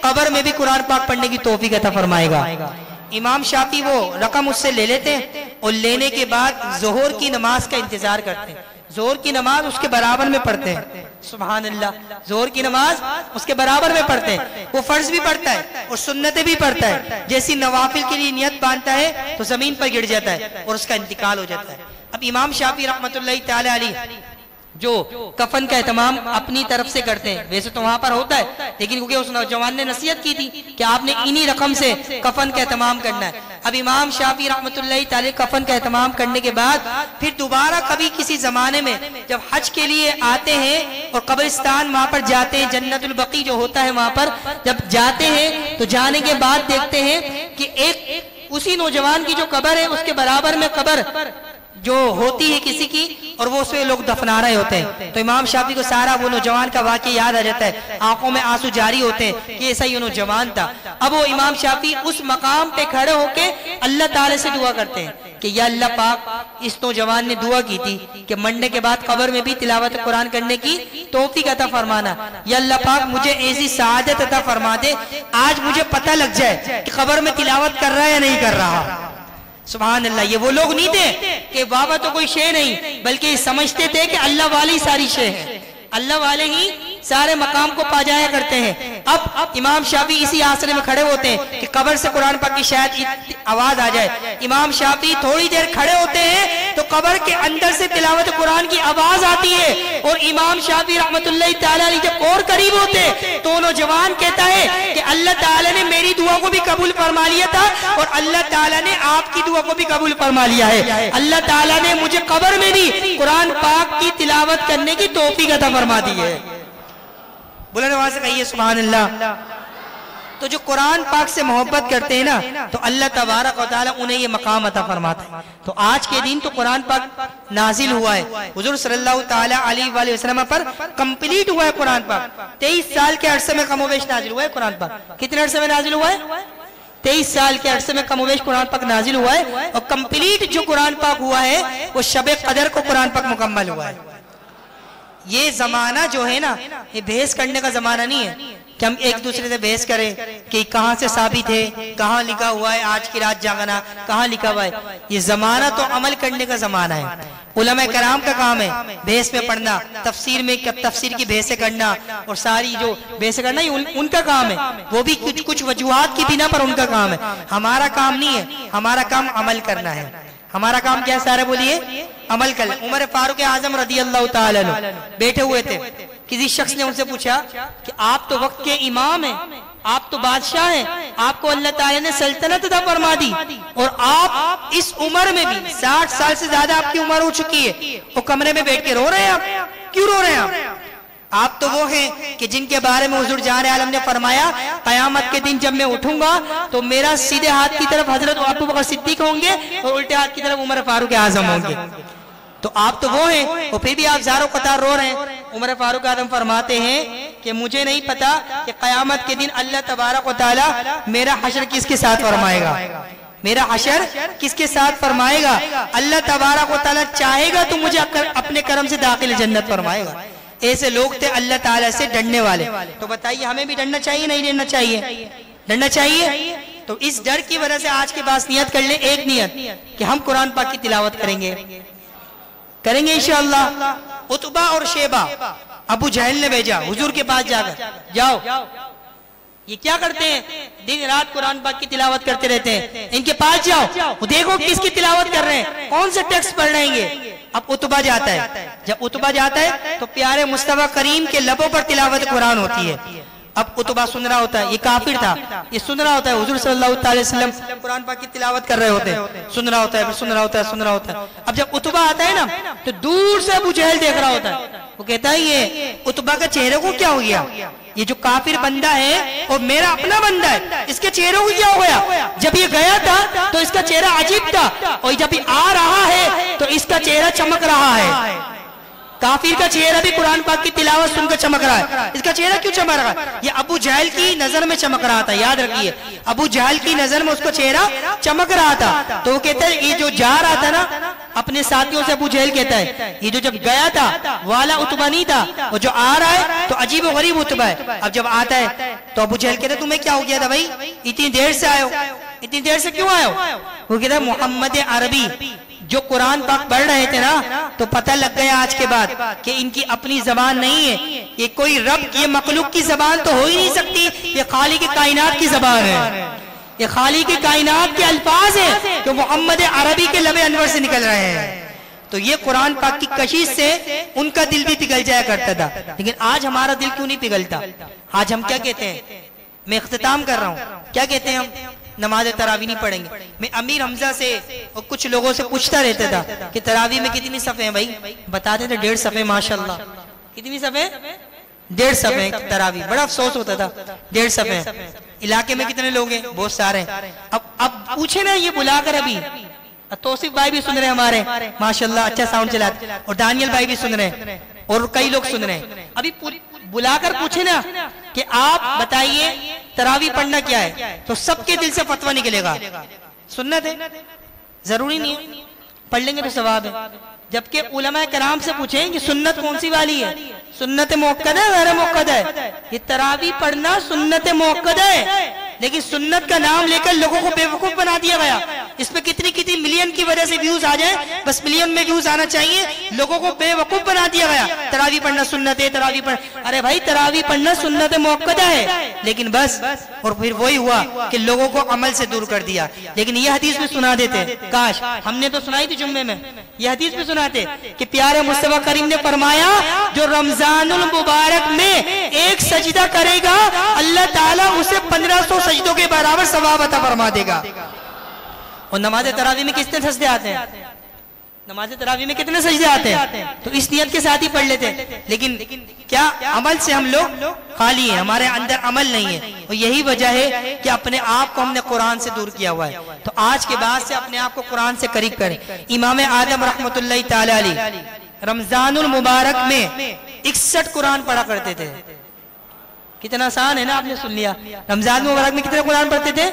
कब्र में भी कुरान पाक पढ़ने की तौफीक अता फरमाएगा। इमाम शाफी वो रकम उससे ले लेते हैं और लेने के बाद जोहर की नमाज का इंतजार करते हैं। जोहर की नमाज उसके बराबर में पढ़ते हैं। सुभान अल्लाह, जोहर की नमाज उसके बराबर में पढ़ते हैं। वो फर्ज भी पढ़ता है और सुन्नतें भी पढ़ता है। जैसी नवाफिल के लिए नियत बांधता है तो जमीन पर गिर जाता है और उसका इंतकाल हो जाता है। अब इमाम शाफी रहमतुल्लाहि तआला अलैह जो कफन का एहतमाम अपनी तरफ से करते हैं। वैसे तो वहां पर होता है, लेकिन क्योंकि उस नौजवान ने नसीहत की थी कि आपने इन्हीं रकम से कफन का एहतमाम करना है। अब इमाम शाफी रहमतुल्लाह तआला कफन का एहतमाम करने के बाद फिर दोबारा कभी किसी जमाने में जब हज के लिए आते हैं और कब्रिस्तान वहां पर जाते हैं, जन्नतुल बकी जो होता है वहां पर जब जाते हैं तो जाने के बाद देखते हैं कि एक उसी नौजवान की जो कब्र है उसके बराबर में कब्र जो होती है किसी की, और वो उसमें लोग दफना रहे होते हैं। तो इमाम शाफी को सारा वो नौजवान का वाकया याद आ जाता है, आंखों में आंसू जारी होते हैं कि ऐसा ये नौजवान था। अब वो इमाम शाफी उस मकाम पे खड़े होके अल्लाह ताला से दुआ करते हैं कि या अल्लाह पाक, इस नौजवान ने दुआ की थी कि मरने के बाद कब्र में भी तिलावत कुरान करने की तौफीक अता फरमाना। या अल्लाह पाक मुझे ऐसी सआदत अता फरमा दे, आज मुझे पता लग जाए कि कब्र में तिलावत कर रहा है या नहीं कर रहा। सुभान अल्लाह। ये वो लोग नहीं थे कि बाबा तो कोई शे नहीं, बल्कि समझते थे कि अल्लाह वाले ही सारी शे है, अल्लाह वाले ही सारे मकाम को पा जाया करते हैं। अब इमाम शाफी इसी आसरे में खड़े होते हैं कि कब्र से कुरान पाक की शायद आवाज आ जाए। इमाम शाफी थोड़ी देर खड़े होते हैं तो कब्र के अंदर से तिलावत कुरान की आवाज आती है, और इमाम शाफी रहमतुल्लाह तआला अलैह जब और करीब होते तो नौजवान कहता है कि अल्लाह ताला ने मेरी दुआ को भी कबूल फरमा लिया था, और अल्लाह ताला ने आपकी दुआ को भी कबूल फरमा लिया है। अल्लाह ताला ने मुझे कब्र में भी कुरान पाक की तिलावत करने की तौफीक अता फरमा दी है। बुलंद आवाज से कहिए सुभान अल्लाह। तो जो कुरान पाक से मोहब्बत करते हैं ना, तो अल्लाह तबारक व तआला उन्हें ये मकाम अता फरमाता है। तो आज के दिन तो कुरान पाक नाजिल हुआ है, हुजूर सल्लल्लाहु तआला अलैहि वसल्लम पर कंप्लीट हुआ है कुरान पाक। 23 साल के अरसे में कमोबेश नाजिल हुआ है कुरान पाक। कितने अरसे में नाजिल हुआ है? 23 साल के अरसे में कमोबेश कुरान पाक नाजिल हुआ है, और कंप्लीट जो कुरान पाक हुआ है वो शब कदर को कुरान पाक मुकम्मल हुआ है। ये जमाना जो है ना, ये बहस करने का जमाना नहीं है कि हम एक दूसरे से बहस करें कि कहां से साबित है, कहां लिखा हुआ है आज की रात जागना, कहां लिखा हुआ है। ये जमाना तो अमल करने का जमाना है। उलमा कराम का काम है बहस में पढ़ना, तफसीर में तफसीर की बहसें करना, और सारी जो बहसें करना ये उनका काम है, वो भी कुछ वजूहात की बिना पर उनका काम है। हमारा काम नहीं है, हमारा काम अमल करना है। हमारा काम क्या है? सारे बोलिए अमल कर। उमर फारूक आजम रदी अल्लाह ताला अन्हु बैठे हुए थे, किसी शख्स ने उनसे पूछा कि आप तो वक्त के इमाम हैं, आप तो बादशाह हैं, आपको अल्लाह ताला ने सल्तनत अता फरमा दी, और आप इस उम्र में भी 60 साल से ज्यादा आपकी उम्र हो चुकी है, वो कमरे में बैठ के रो रहे हैं। आप क्यों रो रहे हैं? आप तो वो हैं कि जिनके बारे में हुजूर जान आलम ने फरमाया, कयामत के दिन जब मैं उठूंगा तो मेरा सीधे हाथ की तरफ हजरत अबू बकर सिद्दीक होंगे और उल्टे हाथ की तरफ उमर फारूक आजम होंगे। तो आप तो वो हैं, और फिर भी आप ज़ारो कतार रो रहे हैं। उमर फारूक आजम फरमाते हैं कि मुझे नहीं पता कि कयामत के दिन अल्लाह तबारक व तआला मेरा हशर किसके साथ फरमाएगा, मेरा हशर किसके साथ फरमाएगा। अल्लाह तबारक व तआला चाहेगा तो मुझे अपने करम से दाखिल जन्नत फरमाएगा। ऐसे लोग थे अल्लाह ताला से डरने वाले। तो बताइए हमें भी डरना चाहिए नहीं डरना चाहिए? डरना चाहिए। तो इस डर की वजह से आज के पास नियत कर ले, एक नियत कि हम कुरान पाक की तिलावत करेंगे इंशाअल्लाह। उतबा और शेबा अबू जहल ने भेजा हुजूर के पास जाकर, जाओ ये क्या करते हैं, दिन रात कुरान पाक की तिलावत करते रहते हैं, इनके पास जाओ, वो देखो किसकी तिलावत कर रहे हैं, कौन से टेक्स्ट पढ़ रहे हैं। अब उतबा जाता है, जब उतबा जाता है तो प्यारे मुस्तफा करीम के लबों पर तिलावत कुरान होती है। अब उतबा सुन रहा होता है, ये काफिर था, ये सुन रहा होता है हुजूर सल्लल्लाहु अलैहि वसल्लम कुरान पाक की तिलावत कर रहे होते हैं, सुन रहा होता है, फिर सुन रहा होता है, सुन रहा होता है। अब जब उतबा आता है ना तो दूर से अबू जहल देख रहा होता है, वो कहता है ये उतबा के चेहरे को क्या हो गया, ये जो काफिर बंदा है और मेरा अपना बंदा है, इसके चेहरे को क्या हो गया। जब ये गया था तो इसका चेहरा अजीब था, और जब ये आ रहा है तो इसका चेहरा चमक रहा है। काफिर का चेहरा भी कुरान पाक की तिलावत सुनकर चमक रहा है, इसका चेहरा क्यों चमक रहा है? ये अबू जहल की नजर में चमक रहा था, याद रखिए अबू जहल की नजर में उसको चेहरा चमक रहा था। तो वो कहता है ये जो जा रहा था ना अपने साथियों से, अबू जहल कहता है ये जो जब गया था वाला उतबा नहीं था, वो जो आ रहा है तो अजीब व गरीब उतबा है। अब जब आता है तो अबू जहल कहता है तुम्हें क्या हो गया था भाई, इतनी देर से आयो, इतनी देर से क्यों आयो? वो कहता है मोहम्मद अरबी जो कुरान पाक पढ़ रहे थे ना, तो पता लग गया आज के बाद कि इनकी अपनी जबान नहीं है, ये कोई रब, ये मखलूक की जबान तो हो ही नहीं सकती, ये खालिक कायनात की जबान है, ये खालिक कायनात के अल्फाज हैं जो मोहम्मद अरबी के लबे अनवर से निकल रहे हैं। तो ये कुरान पाक की कशिश से उनका दिल भी पिघल जाया करता था, लेकिन आज हमारा दिल क्यों नहीं पिघलता? आज हम क्या कहते हैं, मैं इख्तिताम कर रहा हूँ, क्या कहते हैं हम, नमाज तरावी नहीं पढ़ेंगे। मैं अमीर हमजा से और कुछ लोगों से पूछता रहता था कि तरावी में कितनी सफ़े हैं भाई, बताते थे 1.5 सफ़े, माशाल्लाह। कितनी सफ़े? 1.5 सफ़े तरावी। बड़ा अफसोस होता था, 1.5 सफ़े। इलाके में कितने लोग हैं? बहुत सारे। अब पूछे ना ये बुलाकर, अभी तौसीफ भाई भी सुन रहे हैं हमारे, माशाल्लाह अच्छा साउंड चलाते, और दानियल भाई भी सुन रहे हैं, और कई लोग सुन रहे हैं। अभी बुलाकर पूछे ना कि आप बताइए तरावी पढ़ना क्या है, तो सबके दिल से फतवा निकलेगा सुन्नत है, जरूरी नहीं है, पढ़ लेंगे तो सवाब है। जबकि उलमा कराम से पूछें कि सुन्नत कौन सी वाली है, सुन्नत मुअक्कद है गैर मुअक्कद है? ये तरावी पढ़ना सुन्नत मुअक्कद है, लेकिन सुन्नत का नाम लेकर लोगों को बेवकूफ बना दिया गया। इस पे कितनी कितनी मिलियन की वजह से व्यूज आ जाए, बस मिलियन में व्यूज आना चाहिए, लोगों को बेवकूफ बना दिया गया। तरावी पढ़ना सुन्नत है, तरावी पढ़, अरे भाई तरावी पढ़ना सुन्नत मुअक्कद है, लेकिन बस, और फिर वही हुआ कि लोगों को अमल से दूर कर दिया। लेकिन ये हदीस भी सुना देते, काश हमने तो सुनाई थी जुम्मे में, ये हदीस भी सुनाते कि प्यारे मुस्तफा करीम ने फरमाया जो रमजानुल मुबारक में एक सजदा करेगा अल्लाह ताला उसे 1500 सजदों के बराबर सवाब अता फरमा देगा। और नमाज तरावी में कितने सजदे आते हैं? नमाज तरावी में कितने सजदे आते हैं? तो इस नियत के साथ ही पढ़ लेते हैं, लेकिन क्या अमल से हम लोग खाली हैं, हमारे अंदर अमल नहीं है। और यही वजह है कि अपने आप को हमने कुरान से दूर किया हुआ है। तो आज के बाद से अपने आप को कुरान से करीब करें। इमाम आदम रहमतुल्लाह ताला अलैह रमजानुल मुबारक में 61 कुरान पढ़ा करते थे। कितना आसान है ना, आपने सुन लिया। रमजान मुबारक में कितने कुरान पढ़ते थे?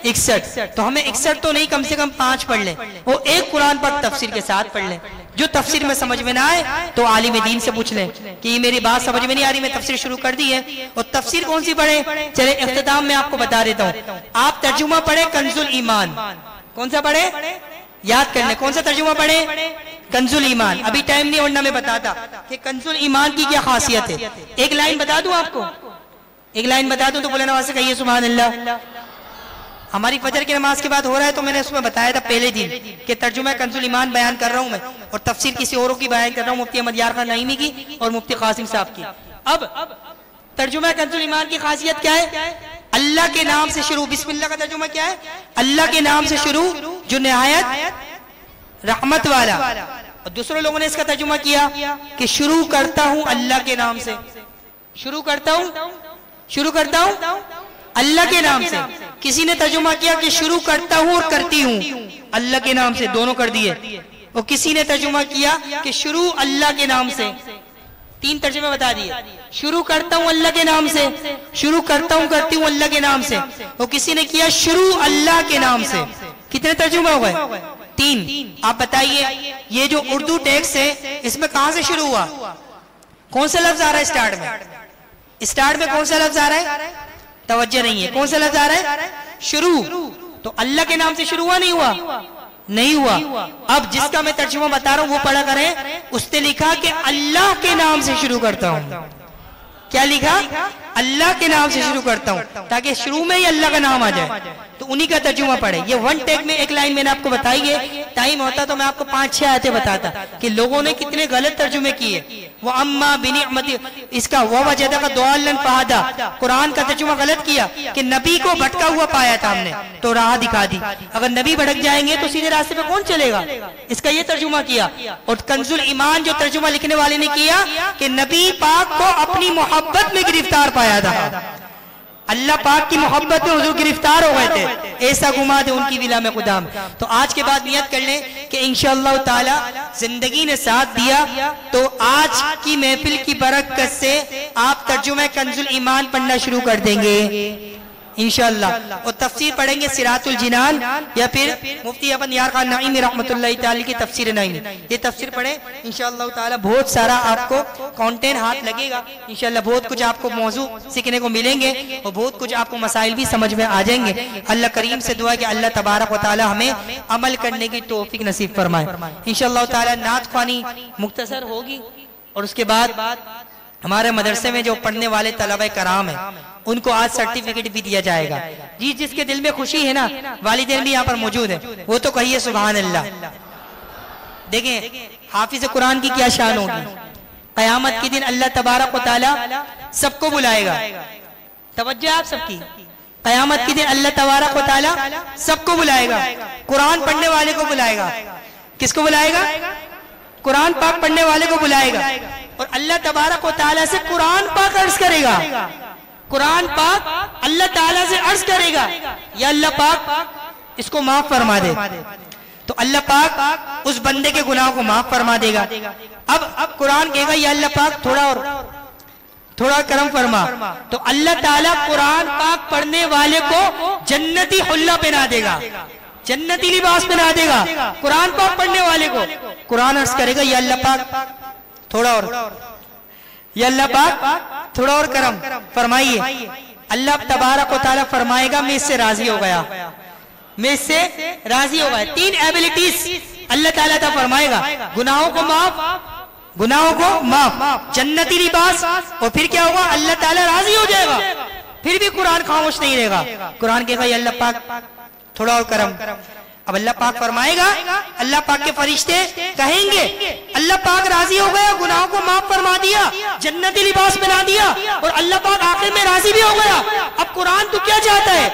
61। तो हमें 61 तो नहीं, कम से कम 5 पढ़ लें, वो एक कुरान पर तफसीर के साथ पढ़ लें। जो तफसीर में समझ में ना आए तो आलिम दीन से पूछ लें कि मेरी बात समझ में नहीं आ रही, मैं तफसीर शुरू कर दी है। और तफसीर कौन सी पढ़े? चले इख्तिताम में आपको बता देता हूँ, आप तर्जुमा पढ़े कंजुल ईमान। कौन सा पढ़े? याद कर ले, कौन सा तर्जुमा पढ़े? कंजुल ईमान। अभी टाइम नहीं, वरना मैं बताता कि कंजुल ईमान की क्या खासियत है। एक लाइन बता दूं आपको, एक लाइन बता दूं तो बोले नमाज से कहिए सुभान अल्लाह। हमारी फजर की नमाज के बाद हो रहा है, तो मैंने उसमें बताया था पहले दिन कि तर्जुमा कंजुल ईमान बयान कर रहा हूं मैं, और तफसीर किसी औरों की बयान कर रहा हूं, मुफ्ती अहमद यार खान नईमी की और मुफ्ती कासिम साहब की। अब तर्जुमा कंजुल ईमान की खासियत क्या है? अल्लाह के नाम से शुरू। बिस्मिल्लाह का तर्जुमा क्या है? अल्लाह के नाम से शुरू जो निहायत रहमत वाला। और दूसरे लोगों ने इसका तर्जुमा किया कि शुरू करता हूं अल्लाह के नाम से, शुरू करता हूं अल्लाह के नाम से। किसी ने तर्जुमा किया कि शुरू करता हूं और करती हूं अल्लाह के नाम से, दोनों कर दिए। और किसी ने तर्जुमा किया कि शुरू अल्लाह के नाम से। 3 तर्जुमे बता दिए, शुरू करता हूं अल्लाह के नाम से, शुरू करता हूं करती हूं अल्लाह के नाम से, और किसी ने किया शुरू अल्लाह के नाम से। कितने तर्जुमे हो गए? 3। आप बताइए ये जो उर्दू टेक्स्ट है इसमें कहां से शुरू हुआ? कौन सा लफ्ज आ रहा है स्टार्ट में? स्टार्ट में कौन सा लफ्ज आ रहा है? तवज्जो नहीं है, कौन सा लफ्ज आ रहा है? शुरू। तो अल्लाह के नाम से शुरू हुआ नहीं हुआ? नहीं हुआ। अब जिसका मैं तर्जुमा बता रहा हूं वो पढ़ा करें। उसने लिखा कि अल्लाह के नाम से शुरू करता हूं। क्या लिखा? अल्लाह के नाम से शुरू करता हूं, ताकि शुरू में ही अल्लाह का नाम आ जाए। तो उन्हीं का तर्जुमा पढ़े। ये 1 टेक में एक लाइन मैंने आपको बताई है। टाइम होता तो मैं आपको 5-6 आयतें बताता कि लोगों ने कितने गलत तर्जुमे किए। वो अम्मा बिनिअमती, इसका वो वजदा का दुआलन फहादा, कुरान का तर्जुमा गलत किया कि नबी को भटका हुआ पाया था हमने तो राह दिखा दी। अगर नबी भटक जाएंगे तो सीधे रास्ते पे कौन चलेगा? इसका ये तर्जुमा किया। और कंजुल ईमान जो तर्जुमा लिखने वाले ने किया कि नबी पाक को अपनी मोहब्बत में गिरफ्तार पाया था, अल्लाह पाक की मोहब्बत में हुजूर गिरफ्तार हो गए थे, ऐसा गुमा दे उनकी विला में खुदाम। तो आज के बाद नियत कर लें कि इंशाअल्लाह ताला जिंदगी ने साथ दिया तो आज की महफिल की बरकत से आप तर्जुमा कंजुल ईमान पढ़ना शुरू कर देंगे इंशाअल्लाह। और तफसीर पढ़ेंगे सिरातुल जिनान या फिर मुफ्ती अहमद यार खान नईमी रहमतुल्लाह ताला की तफसीर नईमी। ये तफसीर पढ़े इंशाअल्लाह ताला, बहुत सारा आपको कंटेंट हाथ लगेगा इंशाअल्लाह। बहुत कुछ आपको मौजू सीखने को मिलेंगे और बहुत कुछ आपको मसाइल भी समझ में आ जाएंगे। अल्लाह करीम से दुआ कि अल्लाह तबारक व तआला हमें अमल करने की तौफीक नसीब फरमाए इंशाअल्लाह ताला। नात ख्वानी मुख्तसर होगी और उसके बाद हमारे मदरसे में जो पढ़ने वाले तलबा कराम है उनको आज सर्टिफिकेट भी दिया जाएगा। जी जिसके दिल में खुशी है ना, वालिदैन भी यहाँ पर मौजूद है, वो तो कहिए सुभान अल्लाह। देखें हाफिज कुरान की क्या शान होगी। क़यामत के दिन अल्लाह तबारक व तआला सबको बुलाएगा। तवज्जो आप सबकी, क़यामत के दिन अल्लाह तबारक व तआला सबको बुलाएगा। कुरान पढ़ने वाले को बुलाएगा। किसको बुलाएगा? कुरान पाक पढ़ने वाले को बुलाएगा और अल्लाह तबारक व तआला से कुरान पाक अर्ज करेगा। कुरान पाक अल्लाह ताला से अर्ज करेगा, या अल्लाह पाक इसको माफ फरमा दे। तो अल्लाह पाक उस बंदे के गुनाह को माफ फरमा देगा। अब कुरान कहेगा या अल्लाह पाक थोड़ा करम फरमा। तो अल्लाह ताला कुरान पाक पढ़ने वाले को जन्नती हुल्ला पहना देगा, जन्नती लिबास पहना देगा। कुरान पाक पढ़ने वाले को कुरान अर्ज करेगा या अल्लाह पाक थोड़ा और, या अल्लाह पाक थोड़ा और करम फरमाइए। अल्लाह तबारक व तआला फरमाएगा मैं इससे राजी हो गया, मैं इससे राजी हो गया। 3 एबिलिटीज अल्लाह ताला ता फरमाएगा, गुनाहों को माफ, जन्नती लिबास, और फिर क्या होगा? अल्लाह ताला राजी हो जाएगा। फिर भी कुरान खामोश नहीं रहेगा। कुरान कहेगा या अल्लाह पाक थोड़ा और करम। अब अल्लाह पाक फरमाएगा, अल्लाह पाक के फरिश्ते कहेंगे अल्लाह पाक राजी हो गया, गुनाहों को माफ फरमा दिया, जन्नती लिबास बना दिया, और अल्लाह पाक आखिर में राजी भी हो गया। अब कुरान तू क्या चाहता है?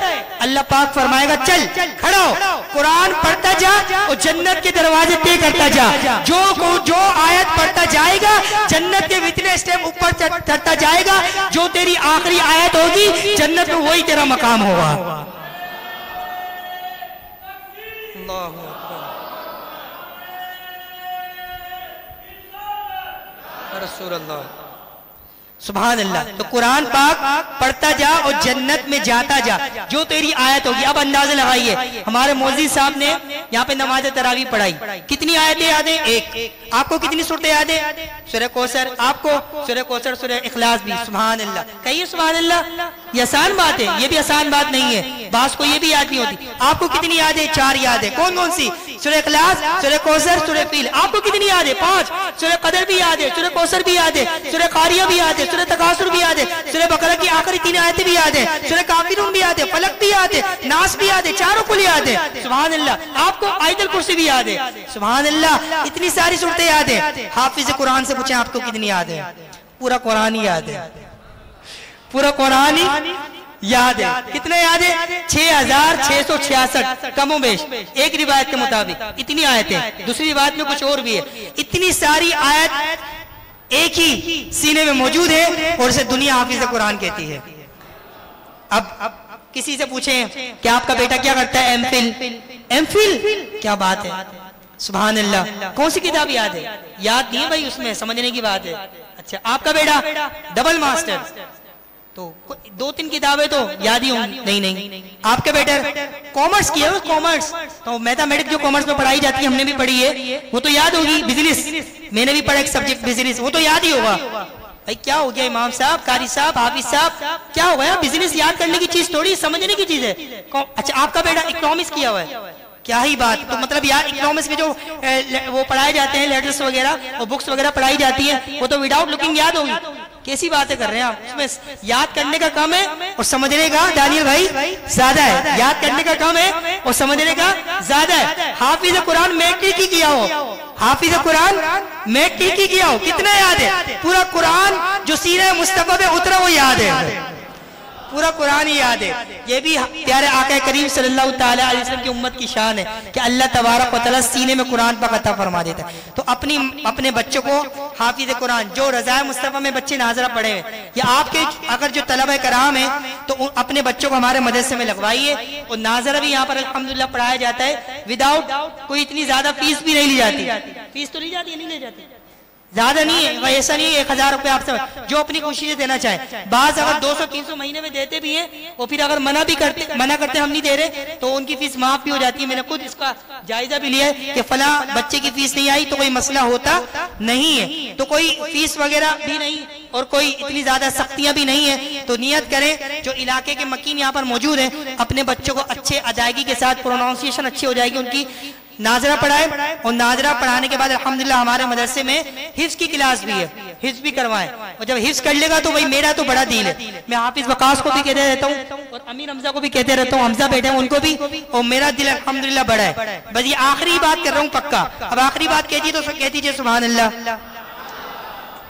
अल्लाह पाक फरमाएगा चल खड़ा हो, कुरान पढ़ता जा और जन्नत के दरवाजे तय करता जा। जो आयत पढ़ता जाएगा जन्नत के इतने स्टेप ऊपर चढ़ता जाएगा। जो तेरी आखिरी आयत होगी जन्नत में वही तेरा मकाम होगा। सुभान अल्लाह। तो कुरान पाक पढ़ता जा और जन्नत में जाता जा, जो तेरी आयत होगी। अब अंदाजा लगाइए, हमारे मौलवी साहब ने यहाँ पे नमाज तरावी पढ़ाई, कितनी आयतें याद है? एक। आपको कितनी सूरतें याद है? सूरह कौसर, आपको सूरह कौसर, सूरह इखलास भी। सुभान अल्लाह, कहिए सुभान अल्लाह। ये आसान बात है, ये भी आसान बात नहीं है, बास को ये भी याद नहीं होती। आपको कितनी याद है? 4 याद है। कौन कौन सी? सूरह इखलास, सूरह कौसर, सूरह फील। आपको कितनी याद है? 5। सूरह कदर भी याद है, सूरह कौसर भी याद है, सूरह कारिया भी याद है, सूरह तकासुर भी याद है, सूरह बकरा की आखिरी 3 आयतें भी याद है, सूरह काफिरून भी याद है, फलक भी याद है, नास भी याद है, चारों कुल याद है। सुभान अल्लाह। आपको आयतुल कुर्सी भी याद है। सुभान अल्लाह, इतनी सारी सूरतें याद है। हाफिज कुरान से पूछे आपको कितनी याद है? पूरा कुरान ही याद है, पूरा कुरान ही याद है। कितने याद है? 6666 कमो बेश, एक रिवायत के मुताबिक इतनी आयतें, दूसरी रिवायत में कुछ और भी है। इतनी सारी आयत एक ही सीने में मौजूद है और इसे दुनिया हाफिज कुरान कहती है। अब किसी से पूछें कि आपका बेटा क्या करता है? एमफिल। क्या बात है, सुभान अल्लाह। कौन सी किताब याद है? याद नहीं है भाई, उसमें समझने की बात है। अच्छा, आपका बेटा डबल मास्टर, तो 2-3 किताबें तो याद ही होंगी। नहीं, आपके बेटे कॉमर्स किया है, कॉमर्स तो मैथमेटिक्स जो कॉमर्स में पढ़ाई जाती है, हमने भी पढ़ी है, वो तो याद होगी। बिजनेस मैंने भी पढ़ा एक सब्जेक्ट बिजनेस, वो तो याद ही होगा। भाई क्या हो गया इमाम साहब, कारी साहब, हाफिज साहब, क्या हो गया? बिजनेस याद करने की चीज थोड़ी, समझने की चीज है। अच्छा, आपका बेटा इकोनॉमिक्स किया हुआ है, क्या ही बात। तो मतलब यार इकोनॉमिक्स में जो वो पढ़ाए जाते हैं, लेटर्स वगैरह और बुक्स वगैरह पढ़ाई जाती है, वो तो विदाउट लुकिंग याद होगी। कैसी बातें कर रहे हैं आप? उसमें याद करने का कम है और समझने का, दानियल भाई, ज्यादा है। याद करने का कम है और समझने का ज्यादा है। हाफिज कुरान मैट्रिक ही किया हो, हाफिज कुरान मैट्रिक ही किया हो, कितना याद है? पूरा कुरान जो सीने मुस्तफा पे उतरा वो याद है, पूरा कुरान ही याद है। ये भी प्यारे आका करीम सल्लल्लाहु ताला अलैहि वसल्लम की उम्मत की शान है कि अल्लाह तबारक व तआला सीने में कुरान पाक अता फरमा देता है। तो अपने बच्चों को हाफिज कुरान, जो रज़ाए मुस्तफ़ा में बच्चे नाज़रा पढ़े हैं, या आपके अगर जो तलबा कराम है तो अपने बच्चों को हमारे मदरसे में लगवाइए। और नाज़रा भी यहाँ पर अल्हम्दुलिल्लाह पढ़ाया जाता है, विदाउट कोई इतनी ज्यादा फीस भी नहीं ली जाती। फीस तो ली जाती है, नहीं ली जाती, ज्यादा नहीं है, ऐसा नहीं है 1000 रुपए आपसे, जो अपनी खुशी से देना चाहे। बाज अगर 200-300 महीने में देते भी हैं और फिर अगर मना करते हम नहीं दे रहे तो उनकी फीस माफ भी हो जाती है। मैंने खुद इसका जायजा भी लिया है कि फला बच्चे की फीस नहीं आई तो कोई मसला होता नहीं है, तो कोई फीस वगैरह भी नहीं और कोई इतनी ज्यादा सख्तियां भी नहीं है। तो नियत करें, जो इलाके के मकीन यहाँ पर मौजूद है, अपने बच्चों को अच्छे अदायगी के साथ, प्रोनाउंसिएशन अच्छी हो जाएगी उनकी, नाजरा पढ़ाए। और नाजरा पढ़ाने के बाद अल्हम्दुलिल्लाह हमारे मदरसे में हिफ्ज की क्लास भी है। हिफ्ज भी करवाएं, और जब हिफ्ज कर लेगा तो भाई मेरा तो बड़ा दिल है। मैं हाफिज वकास को भी कहते रहता हूँ और अमीर हमजा को भी कहते रहता हूँ, हमजा बेटे हैं उनको भी, और मेरा दिल अल्हम्दुलिल्लाह बड़ा है। बस ये आखिरी बात कर रहा हूँ पक्का। अब आखिरी बात कहती तो कह दीजिए सुभान अल्लाह।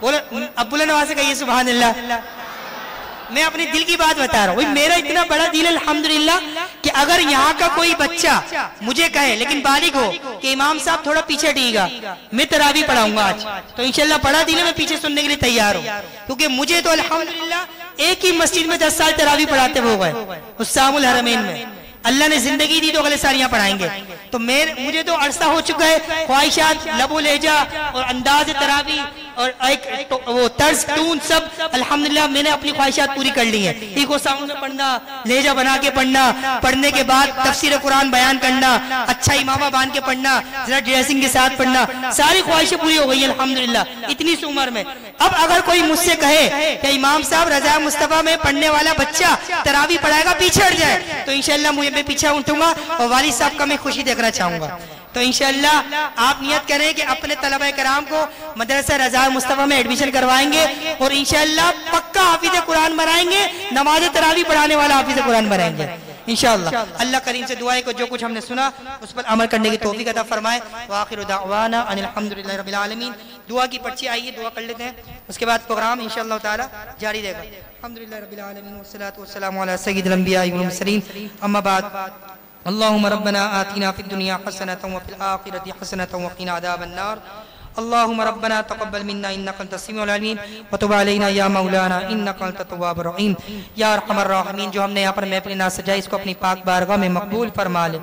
बोलो अब्दुल्ला नवाज से कहिए सुभान अल्लाह। मैं अपने दिल की बात बता रहा हूँ, मेरा इतना बड़ा दिल है अल्हम्दुलिल्लाह कि अगर यहाँ का कोई बच्चा मुझे कहे लेकिन बालिग हो कि इमाम साहब थोड़ा पीछे हटिएगा, मैं तरावी पढ़ाऊंगा आज, तो इंशाल्लाह बड़ा दिल है, मैं पीछे सुनने के लिए तैयार हूँ। क्योंकि मुझे तो अल्हम्दुलिल्लाह एक ही मस्जिद में 10 साल तरावी पढ़ाते हो गए उस्सामुल हरमैन में। अल्लाह ने जिंदगी दी तो अगले साल यहाँ पढ़ाएंगे। तो मुझे तो अरसा हो चुका है, ख्वाहिशात लबो लेजा और अंदाज तरावी और एक वो तर्ज टून सब अल्हम्दुलिल्लाह मैंने अपनी ख्वाहिशात पूरी कर ली है। इको साउंड में पढ़ना, लेजा बना के पढ़ना, पढ़ने के बाद तफसीर कुरान बयान करना, अच्छा इमामा बांध के पढ़ना, जरा ड्रेसिंग के साथ पढ़ना, सारी ख्वाहिशें पूरी हो गई है अल्हम्दुलिल्लाह इतनी सी उम्र में। अब अगर कोई मुझसे कहे कि इमाम साहब रज़ा मुस्तफ़ा में पढ़ने वाला बच्चा तरावी पढ़ाएगा, पीछे हट जाए, तो इंशाल्लाह मैं पीछे उठूंगा और वालिद साहब का मैं खुशी देखना चाहूंगा। तो इंशाल्लाह आप नियत करें कि अपने तलबा कराम को मदरसा रज़ा मुस्तफ़ा में एडमिशन करवाएंगे और इंशाल्लाह पक्का हाफिज़ कुरान बनाएंगे, नमाज तरावी पढ़ाने वाला हाफिज़ कुरान बनाएंगे इंशाल्लाह। अल्लाह करीम से दुआ है कि जो कुछ हमने सुना उस पर अमल करने की तौफीक अता फरमाए। व आखिरु दावाना अनिल हम्दुलिल्लाहि रब्बिल आलमीन। दुआ की पर्ची आइए, दुआ कर लेते हैं, उसके बाद प्रोग्राम इंशाअल्लाह ताला जारी रहेगा। अल्हम्दुलिल्लाहि रब्बिल आलमीन वस्सलातु वस्सलामु अला सय्यिदिल अंबिया'i वल मुरसलीन। अम्मा बाद, अल्लाहुम्मा रब्बना आतिना फिद दुनिया हसनतन व फिल आखिरति हसनतन व क़िना अज़ाबन नार। अल्लाहुम्मा रब्बना तक़ब्बल मिन्ना इन्नका अंतस समीउल अलीम व तुब अलैना या मौलाना इन्नका अंतत तव्वाबुर रहीम। या अरहमर राहिमीन, जो हमने यहाँ पर महफिल ना सजाई इसको अपनी पाक बारगाह में मकबूल फरमा ले।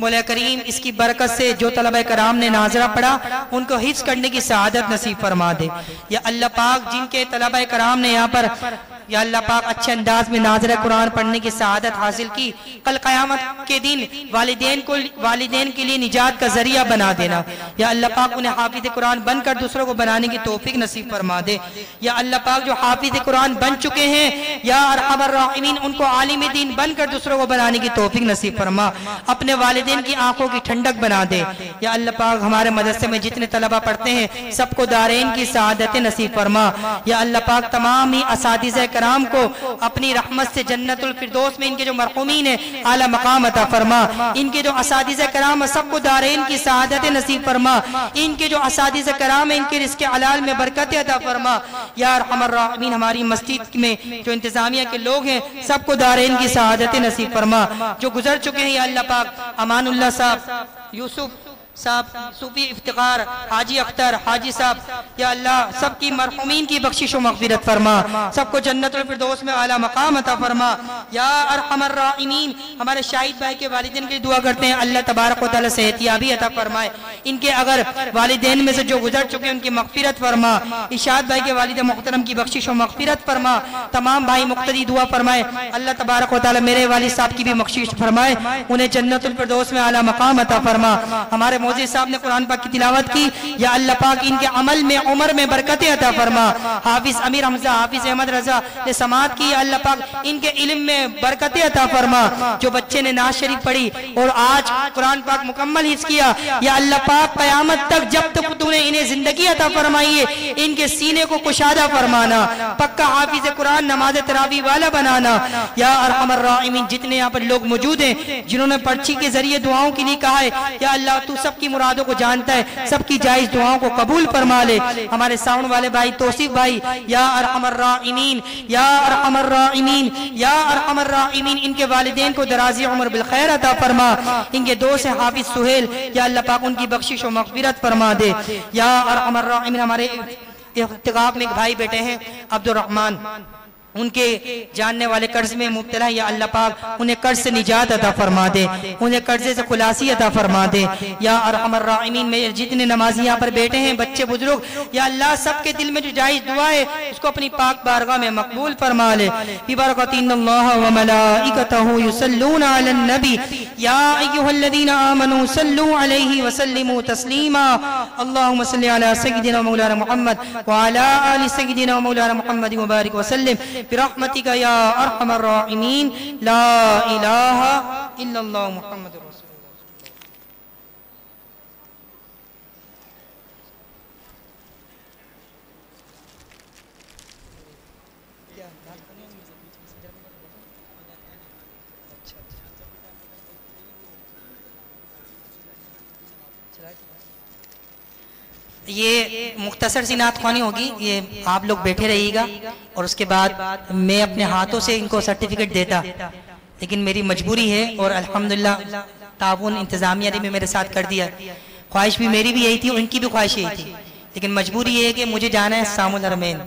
मौला करीम इसकी बरकत से जो तलबा कराम ने नाजरा पढ़ा उनको हिफ्ज़ करने की सआदत नसीब फरमा दे। या अल्लाह पाक जिनके तलबा कराम ने यहाँ पर या अल्लाह पाक अच्छे अंदाज में नाज़रा कुरान पढ़ने की सआदत हासिल की, कल क़यामत के दिन वालिदैन के लिए निजात का जरिया बना देना। या अल्लाह पाक उन्हें हाफिज़ कुरान बनकर दूसरों को बनाने की तौफीक नसीब फरमा दे। या अल्लाह पाक जो हाफिज़ कुरान बन चुके हैं या अरहमर राहिमीन उनको आलिम दीन बनकर दूसरों को बनाने की तौफीक नसीब फरमा, अपने वालिदैन की आंखों की ठंडक बना दे। या अल्लाह पाक हमारे मदरसे में जितने तलबा पढ़ते हैं सबको दारैन की सआदतें नसीब फरमा। या अल्लाह पाक तमाम ही असातिज़ा कराम को अपनी रहमत से जन्नतुल फिरदौस में इनके जो मरहूमीन है आला मकाम अता फरमा। इनके जो असातिज़ा कराम है सबको दारैन की सआदतें नसीब फरमा। इनके जो असातिज़ा कराम है इनके रिज़्क़े हलाल में बरकत अता फरमा। या अरहमर राहिमीन, हमारी मस्जिद में जो इंतजामिया के लोग हैं सबको दारैन की सआदतें नसीब फरमा। जो गुजर चुके हैं या अल्लाह पाक अमानुल्लाह साहब, यूसुफ साहब, सूफी इफ्तिकार, हाजी अख्तर, हाजी साहब, या अल्लाह सबकी मरहूमीन की बख्शिश व मग़फ़िरत फरमा, सबको जन्नतुल फिरदौस में आला मकाम अता फरमा। या अरहमर राहिमीन, हमारे शाहिद भाई के वालिदैन के लिए दुआ करते हैं अल्लाह तबारक व तआला सेहतियाबी अता फरमाए। इनके अगर वालिदैन में से जो गुजर चुके हैं उनकी मग़फ़िरत फरमा। इशाद भाई के वालिद मोहतरम की बख्शिश व मग़फ़िरत फरमा। तमाम भाई मुक़्तदी दुआ फरमाए अल्लाह तबारक व तआला मेरे वालिद साहब की भी बख्शिश फरमाए, उन्हें जन्नतुल फिरदौस में आला मकाम अता फरमा। हमारे मौज़ी साहब ने कुरान पाक की तिलावत की, या अल्लाह पाक इनके अमल में उम्र में बरकतें अता फरमा। हाफिज अमीर हमजा, हाफिज अहमद रजा ने समात की, अल्लाह पाक इनके इल्म में बरकतें अता फरमा। जो बच्चे ने नाज शरीफ पढ़ी और आज कुरान पाक मुकम्मल हिफ्ज़ किया, या अल्लाह पाक क़यामत तक जब तक तूने इन्हें जिंदगी अता फरमाई है इनके सीने को कुशादा फरमाना, पक्का हाफिज कुरान नमाज तरावी वाला बनाना। या अरहमर राहिमीन, जितने यहाँ पर लोग मौजूद हैं जिन्होंने पर्ची के जरिए दुआओं के लिए कहा है, या अल्लाह तू सबकी मुरादों को जानता है, सबकी जायज दुआओं को कबूल फरमा ले। हमारे साउंड वाले भाई तौसीफ भाई, या अरहमर राहिमीन, या अरहमर राहिमीन, या अरहमर राहिमीन, इनके वालिदैन को दराज़ी उम्र बिल खैर अता फरमा। इनके दोस्त हैं हाफिज सुहेल, या अल्लाह पाक उनकी बख्शिश व मग़फ़िरत फरमा दे। या अरहमर राहिमीन, हमारे इख्तिकाफ में एक भाई बेटे हैं अब्दुल रहमान, उनके जानने वाले कर्ज में मुब्तला, या अल्लाह पाक उन्हें कर्ज से निजात अता फरमा दे, उन्हें कर्जे से खुलासी अता फरमा दे। या अरहमर राहिमीन, में जितने नमाजी यहाँ पर बैठे हैं बच्चे बुजुर्ग, या अल्लाह सबके दिल में जो जायज दुआ है उसको अपनी पाक बारगाह में मकबूल फरमा ले। बिबरकतिन्नल्लाह व मलाइकतहु युसल्लूना अलन नबी या अय्युहल्लज़ीना आमनू सल्लू अलैहि व सल्लिमू तस्लीमा। अल्लाहुम्मा सल्लि अला सय्यिदिना मौलाना मुहम्मद व अला आलि सय्यिदिना मौलाना मुहम्मद व बारिक व सल्लिम बिरहमतिका या अरहमर राहिमीन। ला इलाहा इल्लल्लाह मुहम्मदुर रसूलुल्लाह। ये मुख्तसर सी नात ख्वानी होगी, ये आप लोग बैठे रहिएगा और उसके बाद मैं अपने हाथों से इनको सर्टिफिकेट देता, लेकिन मेरी मजबूरी है और अल्हम्दुलिल्लाह ताउन इंतज़ामिया ने भी मेरे साथ कर दिया। ख्वाहिश भी मेरी भी यही थी, उनकी भी ख्वाहिश यही थी, लेकिन मजबूरी ये है कि मुझे जाना है सामुल हरमैन,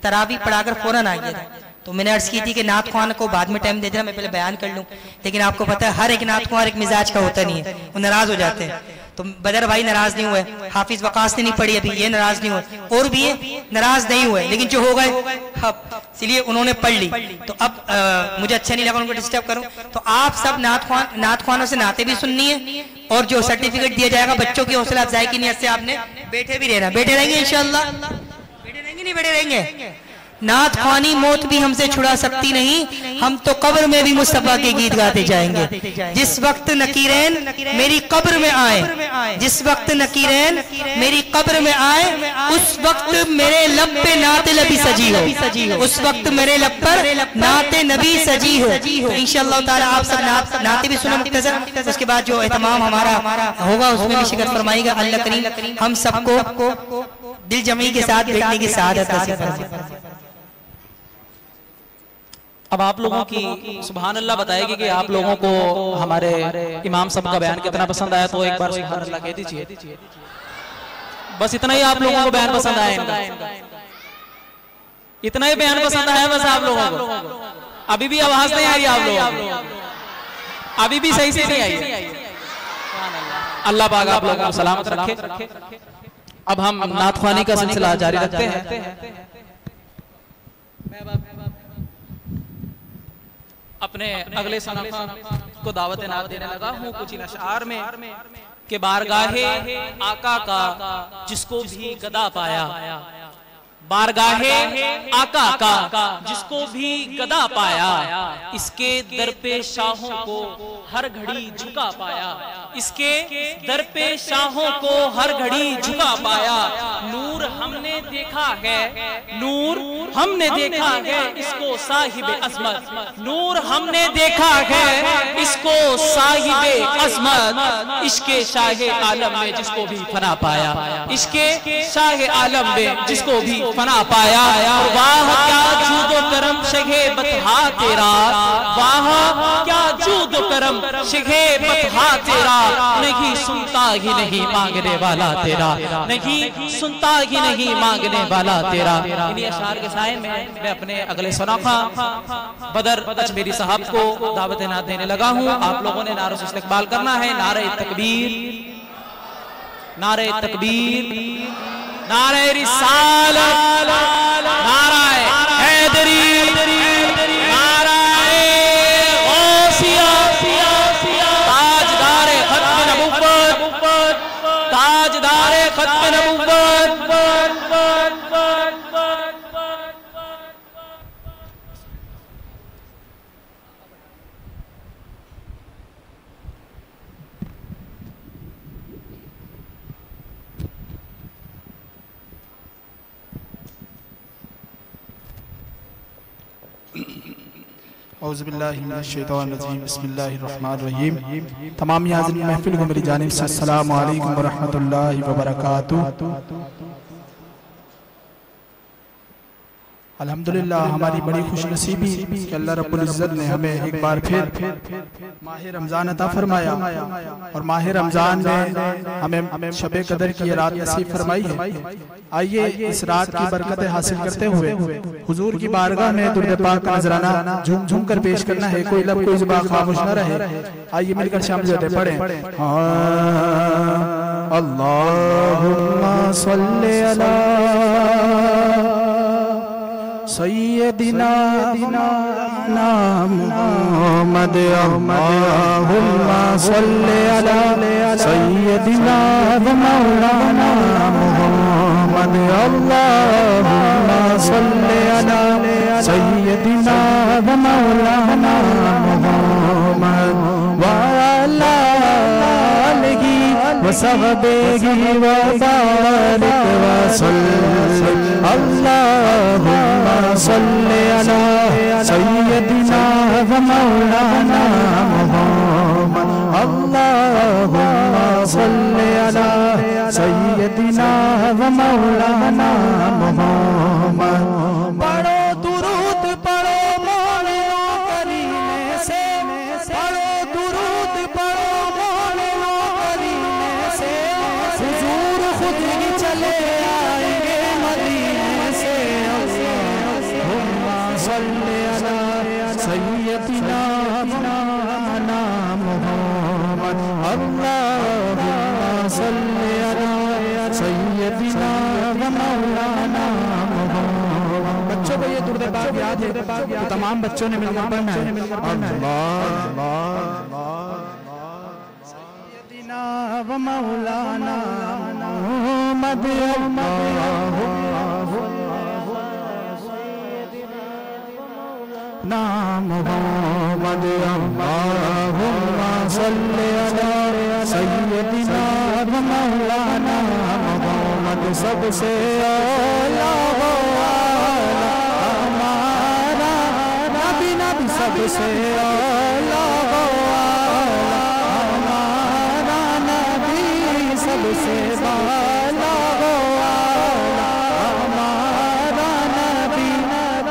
तरावी पढ़ाकर फौरन आ गया था। तो मैंने अर्ज की थी कि नात ख्वान को बाद में टाइम दे देना, मैं पहले बयान कर लूँ, लेकिन आपको पता है हर एक नात ख्वान एक मिजाज का होता नहीं है, वो नाराज हो जाते हैं। तो बदर भाई नाराज नहीं हुए, हाफिज वकास ने नहीं पढ़ी अभी, ये नाराज नहीं हुए, और भी ये नाराज नहीं हुए, लेकिन जो हो गए इसलिए उन्होंने पढ़ ली। तो अब मुझे अच्छा नहीं लगा उनको डिस्टर्ब करूं, तो आप सब नात ख्वानों से नाते भी सुननी है, और जो सर्टिफिकेट दिया जाएगा बच्चों की हौसला अफजाई की नियत से आपने बैठे भी रहना। बैठे रहेंगे इंशाअल्लाह? बैठे रहेंगे नहीं बैठे रहेंगे? नात ख्वानी मौत भी हमसे छुड़ा सकती नहीं, हम तो कब्र में भी मुस्तफा के गीत गाते जाएंगे। जिस वक्त नकीरैन मेरी कब्र में आए, जिस वक्त नकीरैन मेरी कब्र में आए, उस वक्त मेरे लब पे नाते नबी सजी हो, उस वक्त मेरे लब पर नाते नबी सजी हो। तो इंशाअल्लाह ताला आप सब नाते भी सुनो मुख्तसर, उसके बाद जो एहतमाम हमारा होगा उसमें भी शिरकत फरमाइएगा। अल्लाह करीम हम सबको दिल जमी के साथ बैठने की सआदत नसीब फरमाए। अब आप लोगों की सुभान अल्लाह बताएगी कि आप लोगों को हमारे इमाम साहब का बयान कितना पसंद आया, तो एक बार सुभान अल्लाह कह दीजिए। बस इतना ही आप लोगों को बयान पसंद आया, इतना ही बयान पसंद आया बस आप लोगों को। अभी भी आवाज नहीं आ रही आप लोगों को, अभी भी सही से नहीं आई। अल्लाह पाक आप लोगों को सलामत रखे। अब हम नात ख्वानी का सिलसिला जारी रखते हैं। अपने अगले सनाखा को दावत नात देने लगा हूँ कुछ इन अशआर में कि बारगाहे आका का जिसको भी गदा पाया, बारगाहे आका का जिसको भी गदा पाया, इसके दर पे शाहों को हर घड़ी झुका पाया, इसके दर पे शाहों को हर घड़ी झुका पाया। नूर हमने देखा है, नूर हमने देखा है इसको साहिबे अज़मत, नूर हमने देखा है इसको साहिबे अज़मत। इश्के शाहे आलम में जिसको भी फना पाया, इश्के शाहे आलम में जिसको भी फना पाया। वाह क्या जूदो करम शगे बतहा तेरा, वाह क्या जूदो करम शगे बतहा तेरा। नहीं सुनता ही नहीं मांगने वाला तेरा, नहीं सुनता ही नहीं मांगने वाला तेरा। इन्हीं अशआर के साए में मैं अपने अगले सनाखा बदर अजमेरी साहब को दावत नात देने लगा हूँ। आप लोगों ने नारों से इस्तकबाल करना है। नारे तकबीर, नारे तकबीर, नारे रिसालत, नारे हैदरी, नारे गौसिया, ताजदारे खत्म नबुव्वत, ताजदारे खत्म नबुव्वत। औज़ुबिल्लाहिमिनश्शैतानिर्रजीम, बिस्मिल्लाहिर्रहमानिर्रहीम। तमाम हाज़िरीन महफिल को मेरी जानिब से अस्सलामु अलैकुम व रहमतुल्लाहि व बरकातुहू। अल्हम्दुलिल्लाह हमारी बड़ी खुशनसीबी कि अल्लाह रब्बुल इज़्ज़त ने हमें एक बार फिर माह रमज़ान अता फरमाया, और माह रमज़ान में हमें शबे कदर की रात नसीब फरमाई है। आइए इस रात की बरकतें हासिल करते हुए हुजूर की बारगाह में दुरूद पाक का नजराना झूम झूम कर पेश करना है। कोई लब कोई ज़ुबान खामोश न रहे। आइए मिलकर शामिल होते पढ़ें। अल्लाहुम्मा सल्ली अला सय्यदिना मुहम्मद, अल्लाहुम्मा सल्ली अला सय्यदिना व मौलाना मुहम्मद, अल्लाहुम्मा सल्ली अला सय्यदिना व मौलाना मुहम्मद व अला आलिहि व वसहबिही वबारिक वसल्लिम अल्लाहुम्मा सल्लि अला सय्यदिना व मौलाना मुहम्मद अल्लाहुम्मा सल्लि अला सय्यदिना व मौलाना मुहम्मद। पढ़ो दुरूद पढ़ो मोमिनो करीने से, पढ़ो दुरूद पढ़ो मोमिनो करीने से, हुजूर खुद ही चले आएंगे मदीने से। अल्लाहुम्मा सल्लि अला सय्यदिना मौलाना मुहम्मद अल्लाहुम्मा सल्लि अला सय्यदिना मौलाना मुहम्मद। बच्चों को ये दुरूद पाक याद है, तो तमाम बच्चों ने मिलकर पढ़ना है। सय्यदिना व मौलाना मुहम्मद मुहम्मद अल्लाहुम्मा सल्लि अला सय्यदिना व मौलाना मुहम्मद। सबसे आला हमारा नबी, नबी सबसे आला हमारा नबी, सबसे बाला हमारा नबी,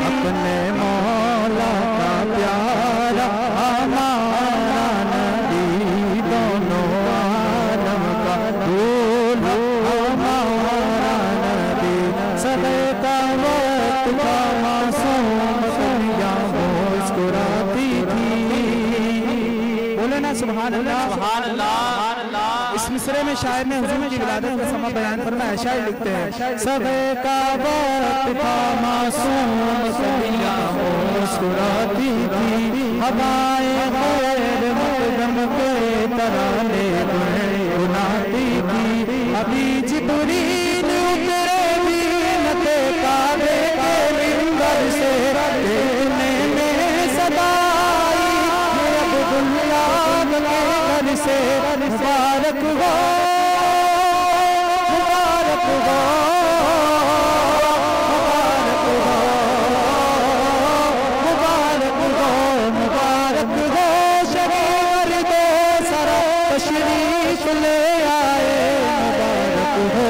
अपने मौला का प्यारा हमारा नबी, दोनों आलम का दूल्हा हमारा नबी, सदैका वक्त का मासूम कन्या मुस्कुराती थी। बोले ना सुभान अल्लाह, सुभान अल्लाह। इस मिसरे में शायर ने हुजूर की विलादत का समा बयान करना है। शायर लिखते हैं, सदैका वक्त का मासूम कन्या मुस्कुराती थी, हवाएं गैर मकदम के तराने गुनगुनाती थी। अभी जिब्रील उतरे बीनते काबे के मिंबर से, देखने में सदाई अब्दुल्ला के घर से। मुबारक हो, मुबारक हो, मुबारक हो, मुबारक हो, शरीर दो सरा तशरीफ ले आए। मुबारक हो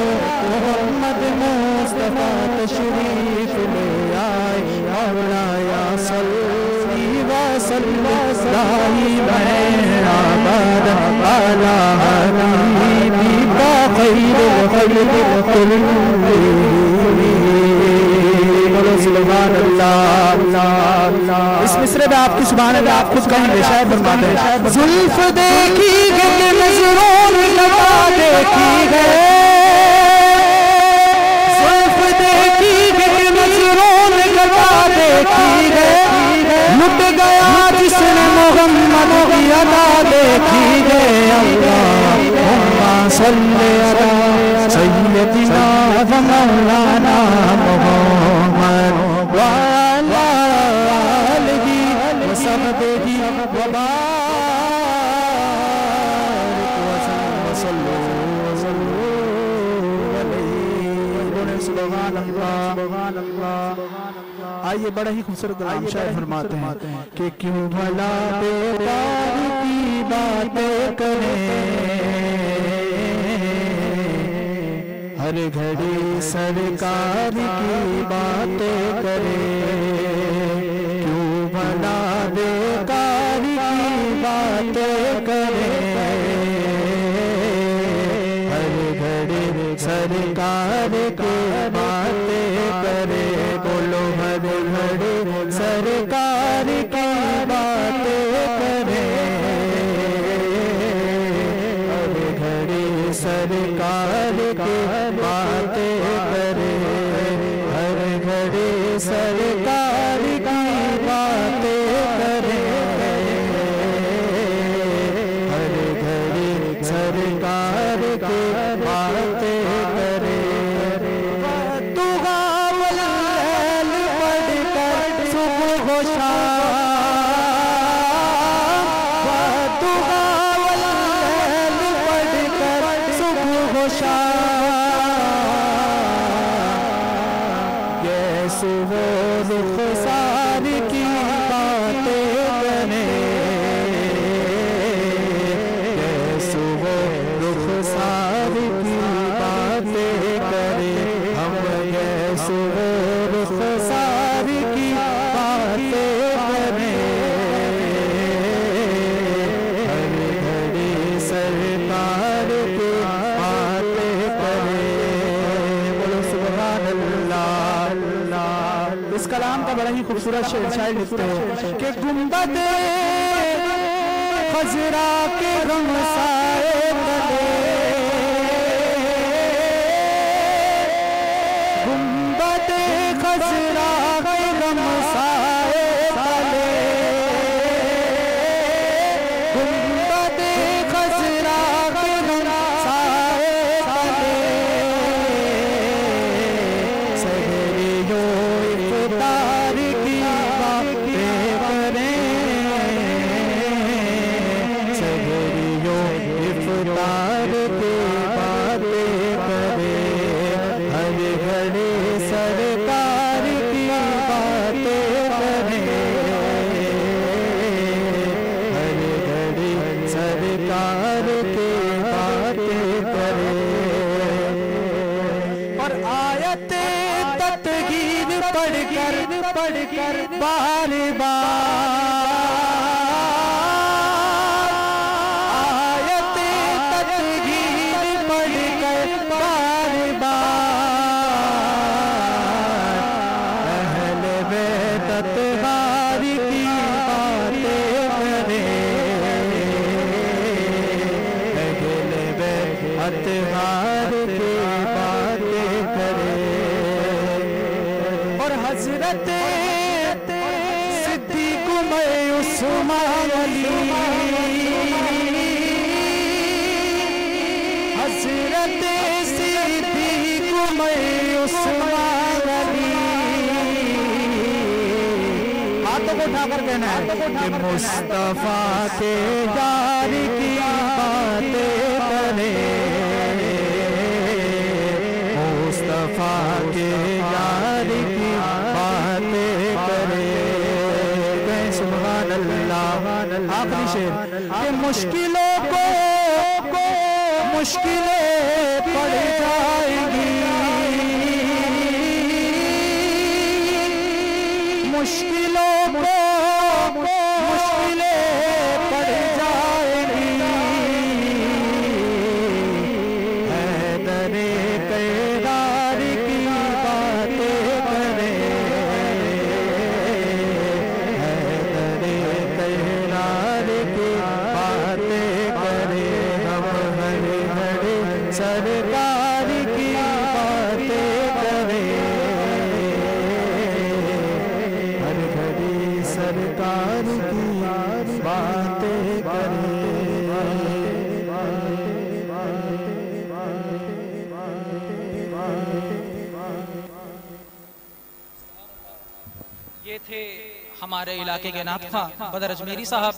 मोहम्मद मुस्तफा तशरीफ ले आए। मौलाया सल्ली व सल्लिम दाइमन अला हबीबिका खैरुल खल्क़ि कुल्लिहिम। बोलो सुभान अल्लाह। इस मिसरे में आपकी सुभान अल्लाह आप खुद कहेंगे, शायद फरमाते हैं, जुल्फ देखी गई नजरों लगा देखी गए, जुल्फ देखी गई नजरों लगा देखी गए, लुट गया जिसने मोहम्मद की अदा देखी गए। अल्लाहुम्मा सल्लि अला सय्यदिना व मौलाना मुहम्मद व अला आलिहि व सहबिही व बारिक वसल्लम अलैहि। सुभान अल्लाह, सुभान अल्लाह। आइए बड़ा ही खूबसूरत कलाम शायर फरमाते हैं कि क्यों भला बेकार की बातें करें, हर घड़ी सरकार की बातें करें। क्यों भला बेकार की बातें करें, हर घड़ी सरकार की बातें करें। बोलो हर घड़ी सरकार की बातें करें, हर घड़ी सरकार की बातें करें, हर घड़ी सरकार की बातें करें, हर घड़ी सरकार की बातें करें। खूबसूरत शेर शायर लिखते हैं कि गुंबद खजरा के गम साए तले, गुंबद खजरा के गम साए तले, गुंबद खजरा के गम साए तले, सहरियो इफ्तार की बातें करें, सहरियो इफ्तार की बातें करें, हर घड़ी सरकार की बातें करें, हर घड़ी सरकार की बातें करें। और आयत तत्गीर पढ़कर बार बार, आयत तत्गीर पढ़कर बार बार, अहले बैत अतहार की बातें करें, अहले बैत अतहार की बातें करें। और हजरत सिद्दीक उस्मान अली, हजरत सिद्दीक उस्मान अली, हाथों को उठाकर कहना है कि मुस्तफा के यार की बातें करें, मुस्तफा के यार की बातें करें। सुभान अल्लाह। आखिरी शेर कि मुश्किलों को मुश्किलें पड़ जाएंगी, मुश्किलों को मुश्किलें पड़ जाएंगी, हैदरे कैदार की बातें करें, हैदरे कैदार की बातें करें, हम हर घड़ी सरकार की बातें करें, हर घड़ी सरकार की बातें करें। ये थे हमारे इलाके के नात खां बदर अजमेरी साहब,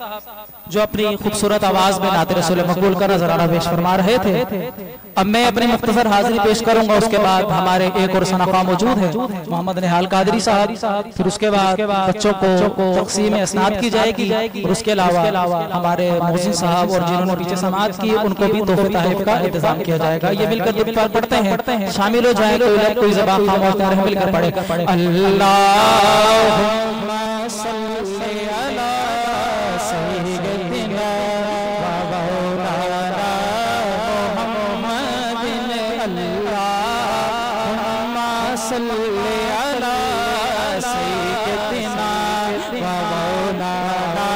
जो अपनी खूबसूरत आवाज में नात रसूल मकबूल का नजराना पेश फरमा रहे थे। अब मैं अपनी मुख्तसर हाजिरी पेश करूंगा, उसके बाद हमारे एक और सनाखा मौजूद है मोहम्मद निहाल कादरी साहब, फिर उसके बाद बच्चों को तक़सीम असनाद की जाएगी, और उसके अलावा हमारे मोहसिन साहब और जिन्होंने पीछे समाअत की उनको भी तोहफे तहफ़ का इंतजाम किया जाएगा। ये मिलकर दुआ पढ़ते हैं, शामिल हो जाए, कोई ज़बान खामोश न रहे, मिलकर पढ़े अल्लाहुम्मा सल्ली अला सय्यिदिना व मौलाना मुहम्मदिन, अल्लाहुम्मा सल्ली अला सय्यिदिना व मौलाना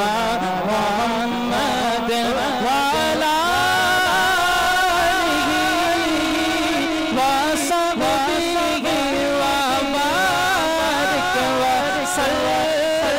मुहम्मदिन व अला आलिहि व सहबिहि व बारिक व सल्लम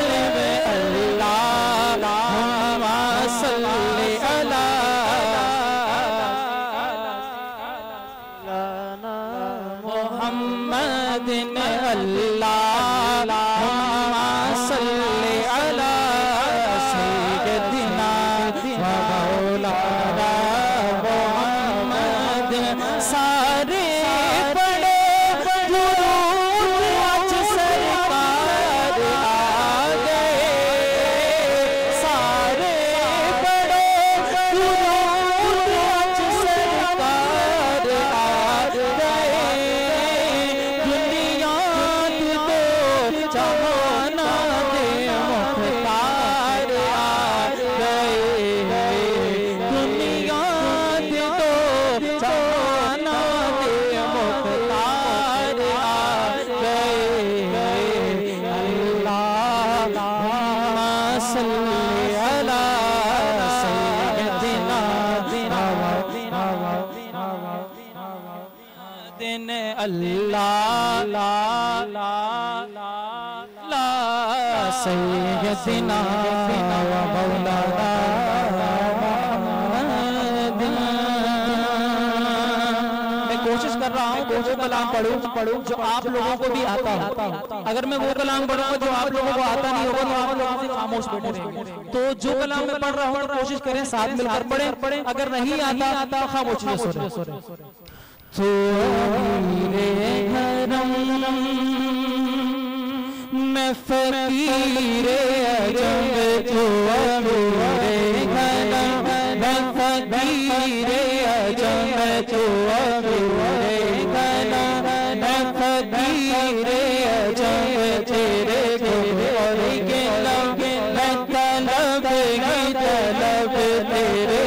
सल्ली अला सय्यदिना दिन अल्लाह ला सय्यदिना व मौलाना कोशिश कर रहा हूँ वो कलाम पढ़ूं जो आप लोगों को भी आता हो। अगर मैं वो कलाम पढ़ूंगा जो आप लोगों को आता नहीं होगा तो आप लोग से खामोश बैठे रहेंगे। तो जो कलाम मैं पढ़ रहा हूँ तो कोशिश करें साथ मिलकर पढ़ें, अगर नहीं आता तो खामोशी से सुने। तो मेरे हरम मैं फकीरे अजब तो मेरे हरम मैं फकीरे अजब तो मेरे हरम मैं फकीरे अजब तेरे और के लब मैं तलब की तलब तेरे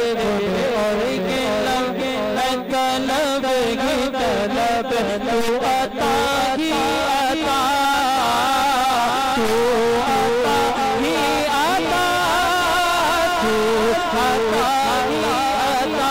और के लब मैं तलब की तलब तू अता ही अता तू अता ही अता तू अता ही अता तू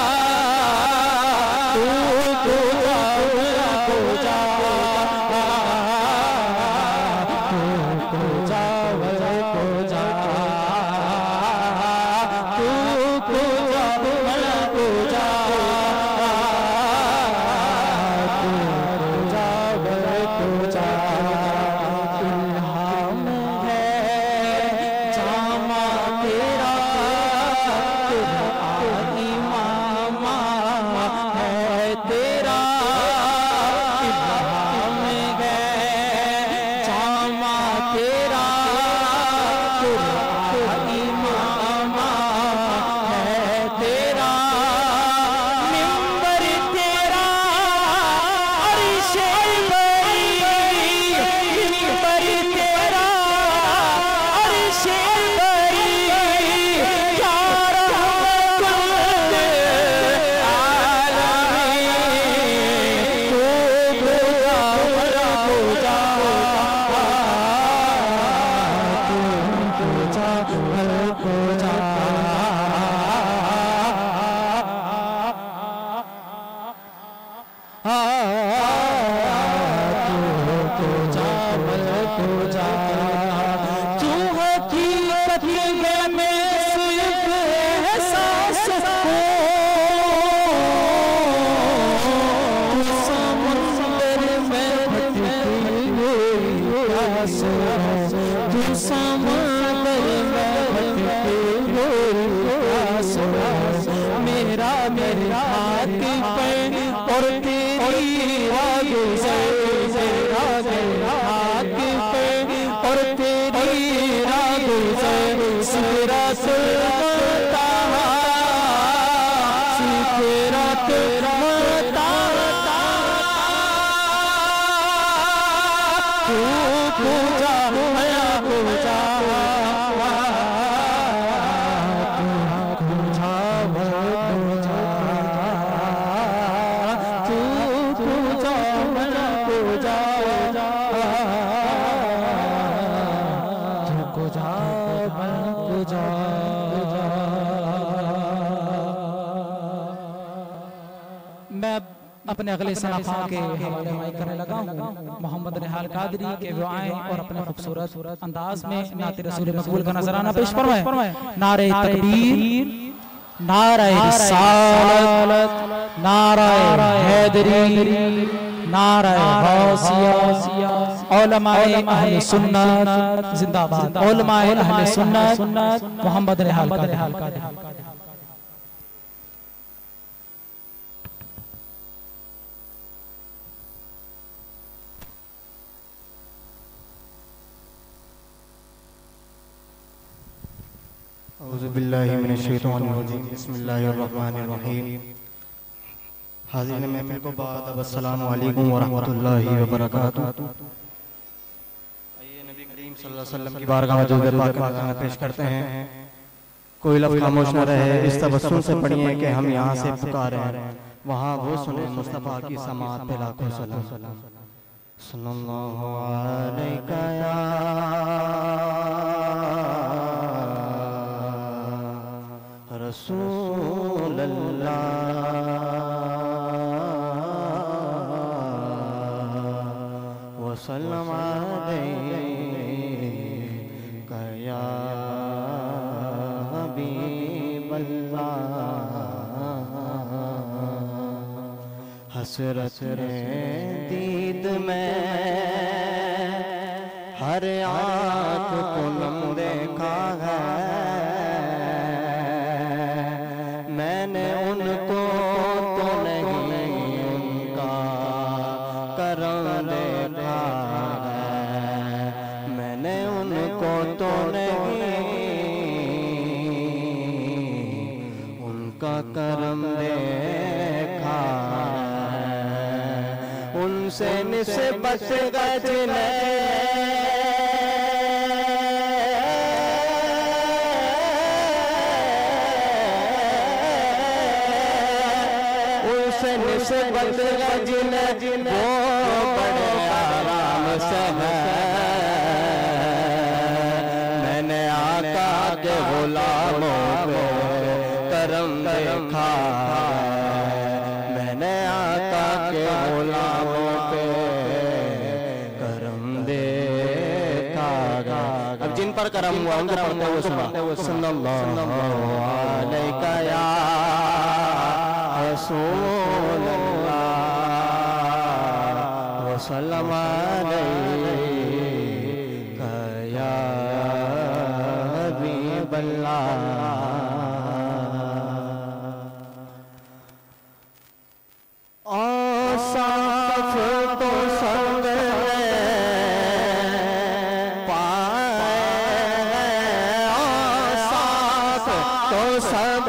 अपने अगले सनाफा के हवाले माइक करने लगा हूँ। मोहम्मद निहाल कादरी के वो आए और अपने खूबसूरत अंदाज में नाते रसूल मकबूल का नजराना पेश फरमाए। नारे तकबीर, नारे रिसालत, नारे हैदरी, नारे गौसिया, उलमाए अहले सुन्नत जिंदाबाद, उलमाए अहले सुन्नत मोहम्मद निहाल कादरी। औज़ुबिल्लाहिमिनश्शैतानिर्रजीम बिस्मिल्लाहिर्रहमानिर्रहीम। हाज़िरीन महफ़िल को बाद अब अस्सलामु अलैकुम व रहमतुल्लाहि व बरकातुहू। आइए नबी करीम सल्लल्लाहु अलैहि वसल्लम की बारगाह में जो पाक का पेश करते हैं। कोई लफ्ज़ खामोश न रहे, इस तबस्सुम से पढ़िए कि हम यहाँ से पुकारे हैं, वहाँ वो सुने मुस्तफ़ा की समात पे लाखों सलाम। सल्लल्लाहु अलैहि रसूल अल्लाह वसल्लम अलैका या हबीब अल्लाह। हसरत दीद में हर आँख को नम देखा है, मैंने उनको तो नहीं उनका करम देखा है, मैंने उनको तो नहीं उनका करम देखा है। उनसे निस्बत गज ने जिन वो बड़े आराम से है, मैंने आका के गुलामों पे करम देखा है, मैंने आका के गुलामों पे करम देखा। अब जिन पर करम हुआ उनको पढ़ते हुए सुना, सल्लल्लाहु अलैका या रसूल वसल्लम अलैका या हबीब अल्लाह। औसाफ तो संग पाए, औसाफ तो सब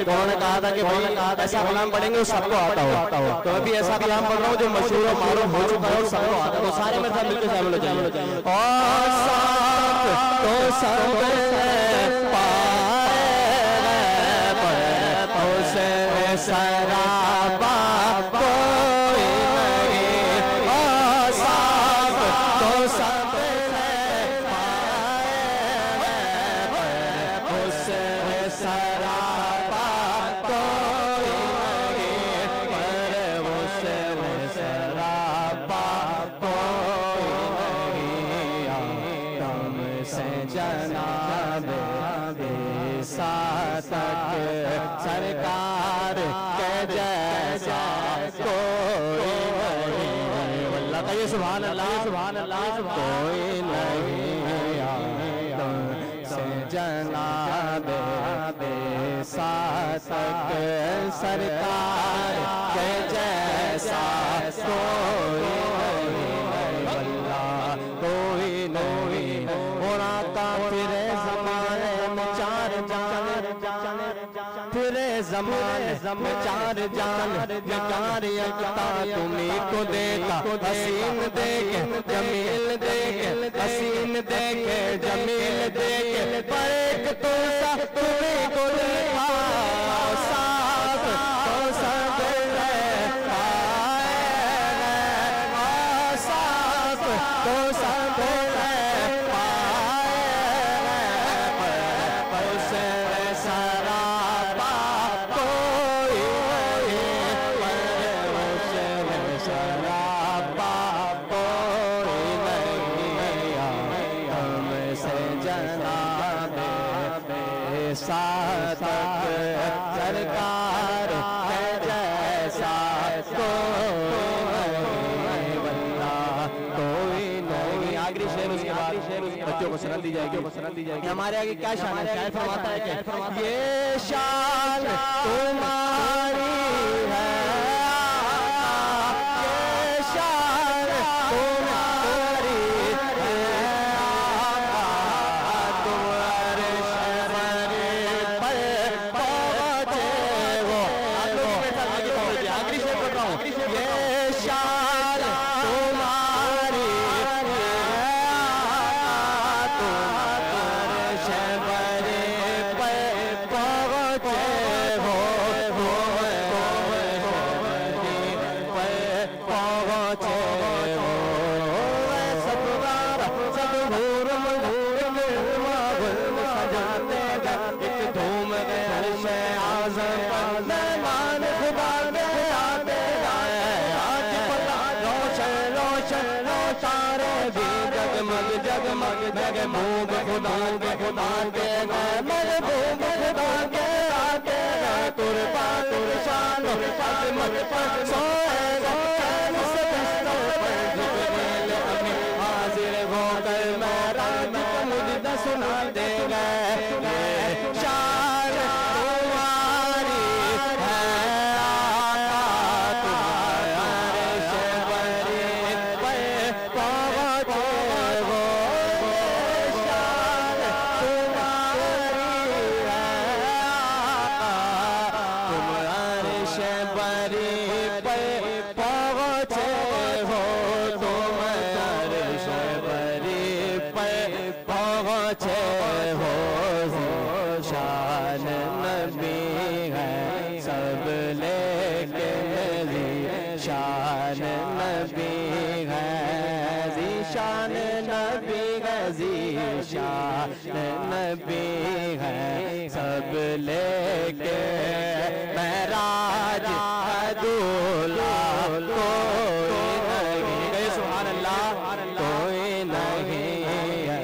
उन्होंने कहा था कि भाई ऐसा कलाम पढ़ेंगे सबको आता हो, तो मैं भी ऐसा कलाम पढ़ रहा हूँ जो मशहूर और मारूफ हो चुका है, सबको आता है, तो सारे मेरे साथ मिलकर शामिल हो जाएंगे। और साथ तो सब पाए उसे सराबा कोई नहीं, और साथ तो सब पाए उसे सराबा कोई नहीं, पर उसे सराबा कोई नहीं। तुमसे जनाब सातक सरकार के जैसा कोई नहीं, अल्लाह का ये सुभान अल्लाह, सुभान अल्लाह, कोई नहीं। तुमसे जनाब सातक सरकार के जैसा कोई नहीं, अल्लाह कोई नहीं। और काफिर ज़माने में चार जान, फिर ज़माने में चार जान बेकार यकता तुम्हीं को देता, हसीन देखे जमील देखे, हसीन देखे जमील देखे, पर एक तो सा तुम्हीं को देखा। साथ तो सब साथ तो सब सराबा कोई सराबा कोई नहीं। हमसे जनाब सातक सरकार के जैसा कोई नहीं। आखिरी शेर उसके बाद बच्चों को सनद दी जाएगी, हमारे आगे क्या शान है, क्या फरमाता है, क्या ये शान तुम्हारी है, ये शान तुम्हारी है, तुम्हारे शहरे पर पहुंचे हो। आखिरी शेर बोल रहा हूँ, ये शान तुम्हारी शहरे पर पहुंचे हो, में आज़म पर मेहमान खुदा के आते हैं। आज रोशन रोशन तारे भी जगमग जगमग महबूब खुदा के महबूब खुदा के आते हैं। कुर्बा कुर्शान अजमत पर सोएगा हाजिर होकर महराज का मुझे सुना देगा। शान तुम्हारी है तुम्हारे शबरी पे पहुँचे हो। शान तुम्हारी है तुम्हारे शबरी पे पहुँचे हो। तुम्हारे शबरी पे पहुँचे हो। शान नबी है सब लेके शान नबी है शान नबी है शान नबी है सब लेके महराज दूल्हा कोई नहीं। सुभान अल्लाह कोई नहीं है।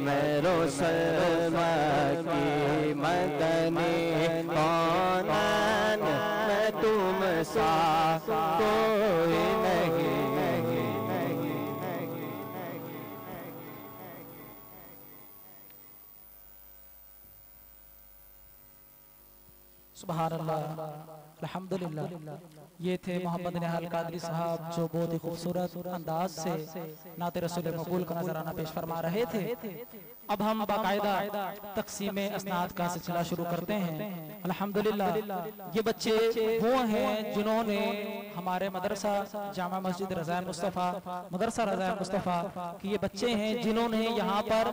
मेरो सलमा की मदनी कौनन मैं तुम सा कोई नहीं। सुभान अल्लाह अल्हम्दुलिल्लाह। ये थे मोहम्मद निहाल कादरी साहब जो बहुत ही खूबसूरत अंदाज से नाते रसूल मकबूल का नजराना पेश फरमा रहे थे। अब हम बाकायदा तकसीम असनाद का सिलसिला शुरू करते हैं। अल्हम्दुलिल्लाह ये बच्चे वो हैं जिन्होंने हमारे मदरसा जामा मस्जिद रज़ाए मुस्तफ़ा मदरसा रज़ाए मुस्तफ़ा कि ये बच्चे हैं जिन्होंने यहाँ पर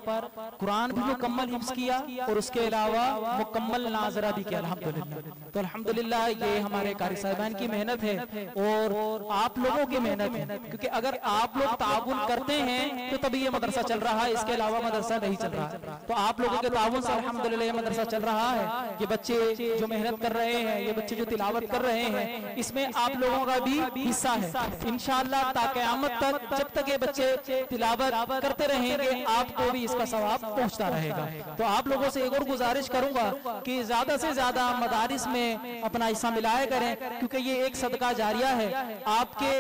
कुरान भी मुकम्मल हिफ्ज़ किया और उसके अलावा मुकम्मल नाज़रा भी किया। अल्हम्दुलिल्लाह। तो अल्हम्दुलिल्लाह ये हमारे कारी साहिबान की मेहनत है और आप लोगों की मेहनत है, क्योंकि अगर आप लोग ताउन करते हैं तो तभी ये मदरसा चल रहा है, इसके अलावा मदरसा नहीं चल रहा है। तो आप लोगों के ताउन से अल्हम्दुलिल्लाह ये मदरसा चल रहा है। ये बच्चे जो मेहनत कर रहे हैं, ये बच्चे जो तिलावत कर रहे हैं, इसमें आप लोगों का भी हिस्सा है। इंशाअल्लाह ता क़यामत तक जब तक ये बच्चे तिलावत करते रहेंगे आपको भी इसका सवाब पहुंचता रहेगा। तो आप लोगों से एक और गुजारिश करूंगा कि ज्यादा से ज्यादा मदारिस में अपना हिस्सा मिलाया करें, क्योंकि ये एक सदका जारिया है। आपके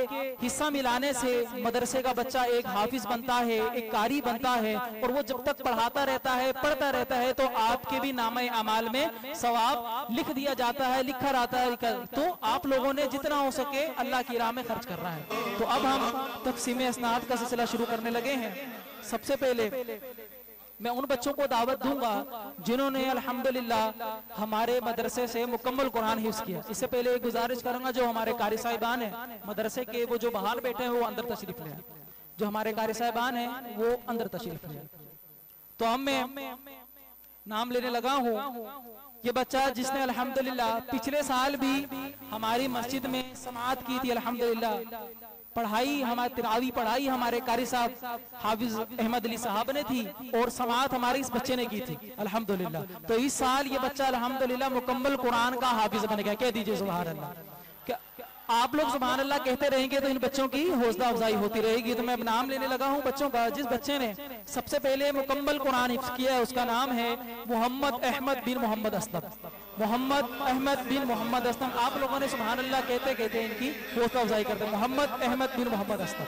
हिस्सा मिलाने से मदरसे का बच्चा एक हाफिज बनता है, एक कारी बनता है, और वो जब तक पढ़ाता रहता है, पढ़ता रहता है, तो आपके भी नामे अमाल में सवाब लिख दिया जाता है, लिखा रहता है। तो आप लोगों ने जितना हो सके अल्लाह की राह में खर्च करना है। तो अब हम तक़सीम असनाद का सिलसिला शुरू करने लगे हैं। सबसे पहले मैं उन बच्चों को दावत दूंगा जिन्होंने अल्हम्दुलिल्लाह हमारे मदरसे से मुकम्मल कुरान हिफ्ज़ किया। इससे पहले एक गुजारिश करूंगा, जो हमारे कारी साहिबान हैं मदरसे के, वो जो बाहर बैठे हैं वो अंदर तशरीफ ले आए। जो हमारे कारी साहिबान हैं वो अंदर तशरीफ ले आए। तो हम मैं नाम लेने लगा हूँ। ये बच्चा जिसने अल्हम्दुलिल्लाह पिछले साल भी हमारी मस्जिद में समाअत की थी, अल्हम्दुलिल्लाह पढ़ाई हमारी तिरावी पढ़ाई हमारे कारी साहब हाफिज अहमद अली साहब ने थी और समाअत हमारे इस बच्चे ने की थी अल्हम्दुलिल्लाह। तो इस साल ये बच्चा अल्हम्दुलिल्लाह मुकम्मल कुरान का हाफिज बन गया। कह दीजिए सुभान अल्लाह। आप लोग सुभान अल्लाह कहते रहेंगे तो इन बच्चों की हौसला अफजाई होती रहेगी। तो मैं नाम लेने लगा हूँ बच्चों का। जिस बच्चे ने सबसे पहले मुकम्मल कुरान हिफ्ज़ किया है उसका नाम है मोहम्मद अहमद बिन मोहम्मद असलम। मोहम्मद अहमद बिन मोहम्मद असलम। आप लोगों ने सुभान अल्लाह कहते कहते इनकी हौसला अफजाई करते। मोहम्मद अहमद बिन मोहम्मद असलम।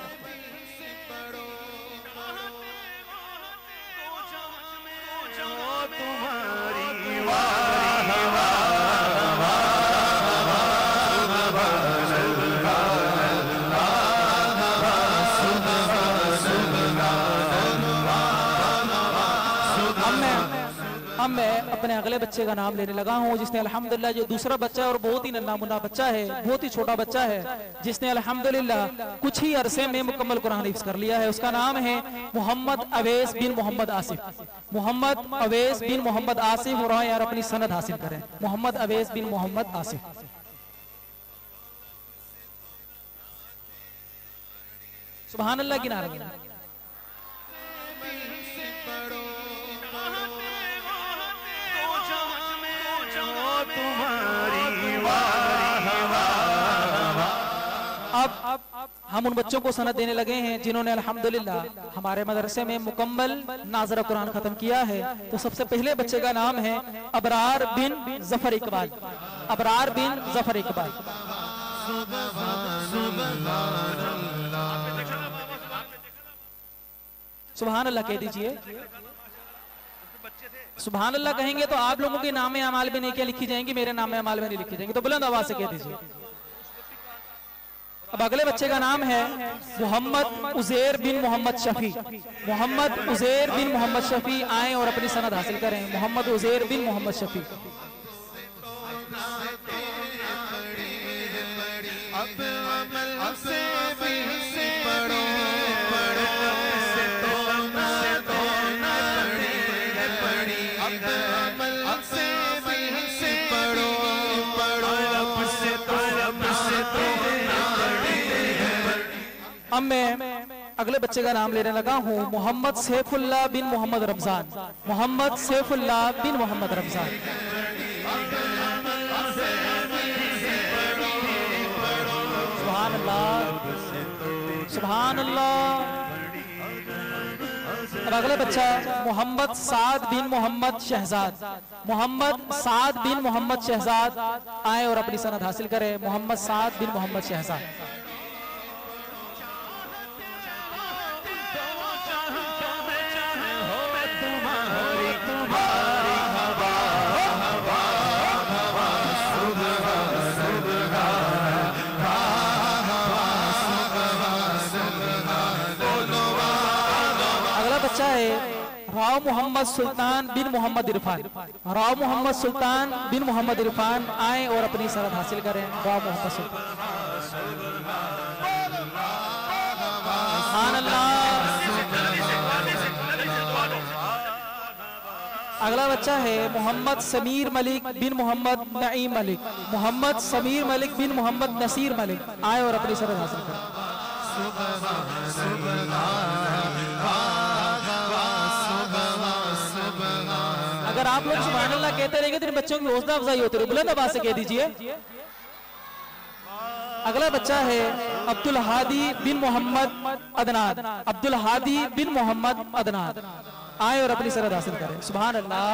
अब मैं अपने अगले बच्चे का नाम लेने लगा हूँ जिसने अल्हम्दुलिल्लाह, जो दूसरा बच्चा है और बहुत ही नन्हा मुन्ना बच्चा है, बहुत ही छोटा बच्चा है, जिसने अल्हम्दुलिल्लाह कुछ ही अरसे में मुकम्मल कुरान हिफ्ज़ कर लिया है। उसका नाम है मोहम्मद अवैस बिन मोहम्मद आसिफ। मोहम्मद अवैस बिन मोहम्मद आसिफ। और यार अपनी सनद हासिल करें। मोहम्मद अवैस बिन मोहम्मद आसिफ। सुभान अल्लाह की नारा। हम उन बच्चों को सनद देने लगे हैं जिन्होंने अल्हम्दुलिल्लाह हमारे मदरसे में मुकम्मल नाज़रा कुरान खत्म किया है। तो सबसे पहले बच्चे का नाम है अबरार बिन जफर इकबाल। अबरार बिन जफर इकबाल। सुभान अल्लाह कह दीजिए। सुभान अल्लाह कहेंगे तो आप लोगों के नाम अमाल में नहीं क्या लिखी जाएंगी, मेरे नाम अमाल में नहीं लिखी जाएंगी, तो बुलंद आवाज से कह दीजिए। अब अगले बच्चे का नाम है मोहम्मद उज़ैर बिन मोहम्मद शफी। मोहम्मद उज़ैर बिन मोहम्मद शफी आए और अपनी सनद हासिल करें। मोहम्मद उज़ैर बिन मोहम्मद शफी। अब मैं अगले बच्चे का नाम लेने लगा हूँ मोहम्मद सैफुल्लाह बिन मोहम्मद रमजान। मोहम्मद सैफुल्लाह बिन मोहम्मद रमजान। सुभान अल्लाह, सुभान अल्लाह। अब अगला बच्चा मोहम्मद साद बिन मोहम्मद शहजाद। मोहम्मद साद बिन मोहम्मद शहजाद आए और अपनी सनद हासिल करें। मोहम्मद साद बिन मोहम्मद शहजाद। राव मोहम्मद सुल्तान बिन मोहम्मद इरफान। राव मोहम्मद सुल्तान बिन मोहम्मद इरफान आए और अपनी सनद हासिल करें। राव मोहम्मद सुल्तान। सुभान अल्लाह। अगला बच्चा है मोहम्मद समीर मलिक बिन मोहम्मद नईम मलिक। मोहम्मद समीर मलिक बिन मोहम्मद नसीर मलिक आए और अपनी सनद हासिल करें। अगर आप लोग सुभान अल्लाह कहते रहेंगे तो इन बच्चों की हौसला अफजाई होती रही। बुलंद आवाज से कह दीजिए। अगला बच्चा है अब्दुल हादी बिन मोहम्मद अदनान। अब्दुल हादी बिन मोहम्मद अदनान आए और अपनी सनद हासिल करें। सुभान अल्लाह।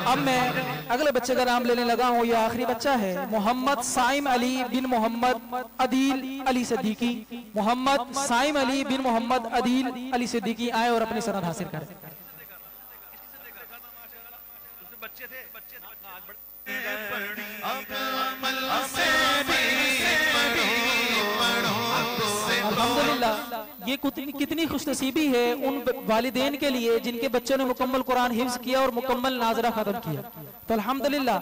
अब मैं अगले बच्चे का नाम लेने लगा हूँ। यह आखिरी बच्चा है मोहम्मद साइम अली बिन मोहम्मद अदील अली सिद्दीकी। मोहम्मद साइम अली बिन मोहम्मद अदील अली सिद्दीकी आए और अपनी सनद हासिल करें। अल्हम्दुलिल्लाह ये कितनी खुशनसीबी है उन वालिदैन के लिए जिनके बच्चों ने मुकम्मल कुरान हिफ्ज किया और मुकम्मल नाज़रा खत्म किया। तो अल्हम्दुलिल्लाह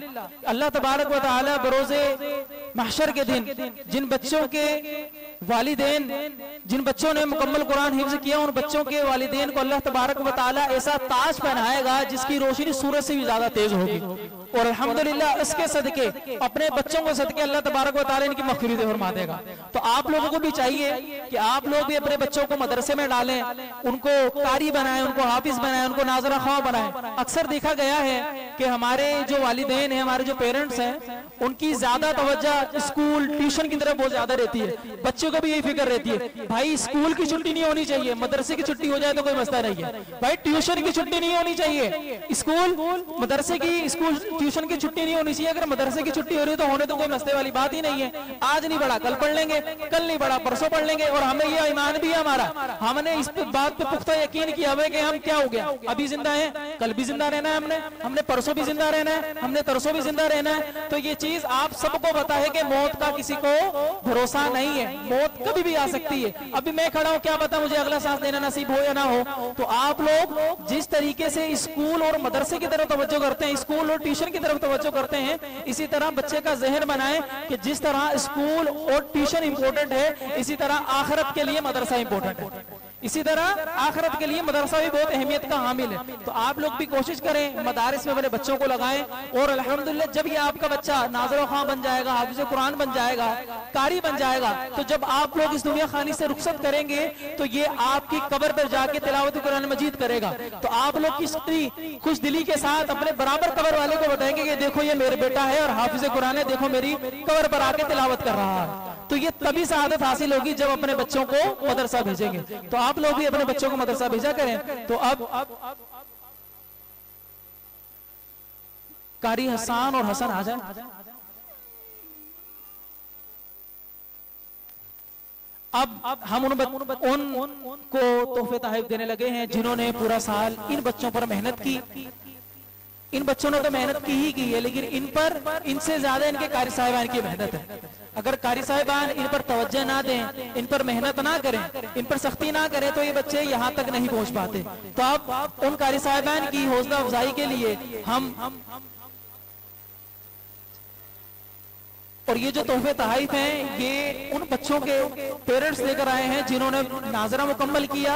अल्लाह तबारक व तआला बरोज़े महशर के दिन जिन बच्चों के वालिदैन जिन बच्चों ने मुकम्मल कुरान हिफ्ज किया उन बच्चों के वालिदैन को अल्लाह तबारक व तआला ऐसा ताज पहनाएगा जिसकी रोशनी सूरज से भी ज्यादा तेज होगी। और अल्हम्दुलिल्लाह इसके सदके अपने बच्चों को सदके अल्लाह तबारक व तआला इनकी मग़फ़िरत फरमा देगा। तो आप लोगों को भी चाहिए कि आप लोग भी अपने बच्चों को मदरसे में डालें, उनको कारी बनाएं, उनको हाफिज बनाएं, उनको नाज़रा ख्वाह बनाएं। अक्सर देखा गया है कि हमारे जो वालिदैन हैं, हमारे जो पेरेंट्स हैं, उनकी ज्यादा तवज्जो स्कूल ट्यूशन की तरफ बहुत ज्यादा रहती है। बच्चों को भी यही फिक्र रहती है भाई स्कूल की छुट्टी नहीं होनी चाहिए, मदरसे की छुट्टी हो जाए तो कोई मसला नहीं है, भाई ट्यूशन की छुट्टी नहीं होनी चाहिए, स्कूल मदरसे की स्कूल ट्यूशन की छुट्टी नहीं होनी चाहिए। अगर मदरसे की छुट्टी हो रही है तो होने तो कोई मसले वाली बात ही नहीं है। आज नहीं पढ़ा कल पढ़ लेंगे, कल नहीं पढ़ा परसों पढ़ लेंगे। और हमें यह ईमान भी है हमारा, हमने इस बात पे पुख्ता यकीन किया हुआ है कि हम क्या हो गया, अभी जिंदा हैं, कल भी जिंदा रहना है, हमने परसों भी जिंदा रहना है, हमने तरसों भी जिंदा रहना है। तो ये चीज आप सबको पता है कि मौत का किसी को भरोसा नहीं है, मौत कभी भी आ सकती है। अभी मैं खड़ा हूं, क्या पता मुझे अगला सांस लेना नसीब हो या ना हो। तो आप लोग जिस तरीके से स्कूल और मदरसे की तरफ तवज्जो करते हैं, स्कूल और ट्यूशन की तरफ तवज्जो करते हैं, इसी तरह बच्चे का जहन बनाएं कि जिस तरह स्कूल और ट्यूशन इंपॉर्टेंट है, इसी तरह आखिरत के लिए मदरसा इंपॉर्टेंट है। इसी तरह आखिरत के लिए मदरसा भी बहुत अहमियत का हामिल है। तो आप लोग भी कोशिश करें मदारिस में अपने बच्चों को लगाएं, और अल्हम्दुलिल्लाह जब ये आपका बच्चा नाज़िर ख़्वां बन जाएगा, हाफिज़ कुरान बन जाएगा, कारी बन जाएगा, तो जब आप लोग इस दुनिया खानी से रुखसत करेंगे तो ये आपकी कब्र पर जाके तिलावत कुरान मजीद करेगा। तो आप लोग किस खुश दिली के साथ अपने बराबर कब्र वाले को बताएंगे कि देखो ये मेरा बेटा है और हाफिज़ कुरान है, देखो मेरी कब्र पर आके तिलावत कर रहा है। तो ये तभी सआदत हासिल होगी जब अपने बच्चों को मदरसा भेजेंगे। तो आप लोग भी अपने बच्चों को मदरसा भेजा करें। तो अब कारी हसन और हसन आ जाए। अब हम उनको तोहफे तहफ़ देने लगे हैं जिन्होंने पूरा साल इन बच्चों पर मेहनत की। इन बच्चों ने तो मेहनत की ही की है, लेकिन इन पर इनसे ज्यादा इनके कारी साहिबान की मेहनत है। अगर कारी साहिबान इन पर तवज्जो ना दें, इन पर मेहनत ना करें, इन पर सख्ती ना करें, तो ये बच्चे यहाँ तक नहीं पहुंच पाते। तो अब उन कारी साहिबान की हौसला अफजाई के लिए हम और ये जो तोहफे तहफ़ हैं ये उन बच्चों के पेरेंट्स लेकर आए हैं जिन्होंने नाजरा मुकम्मल किया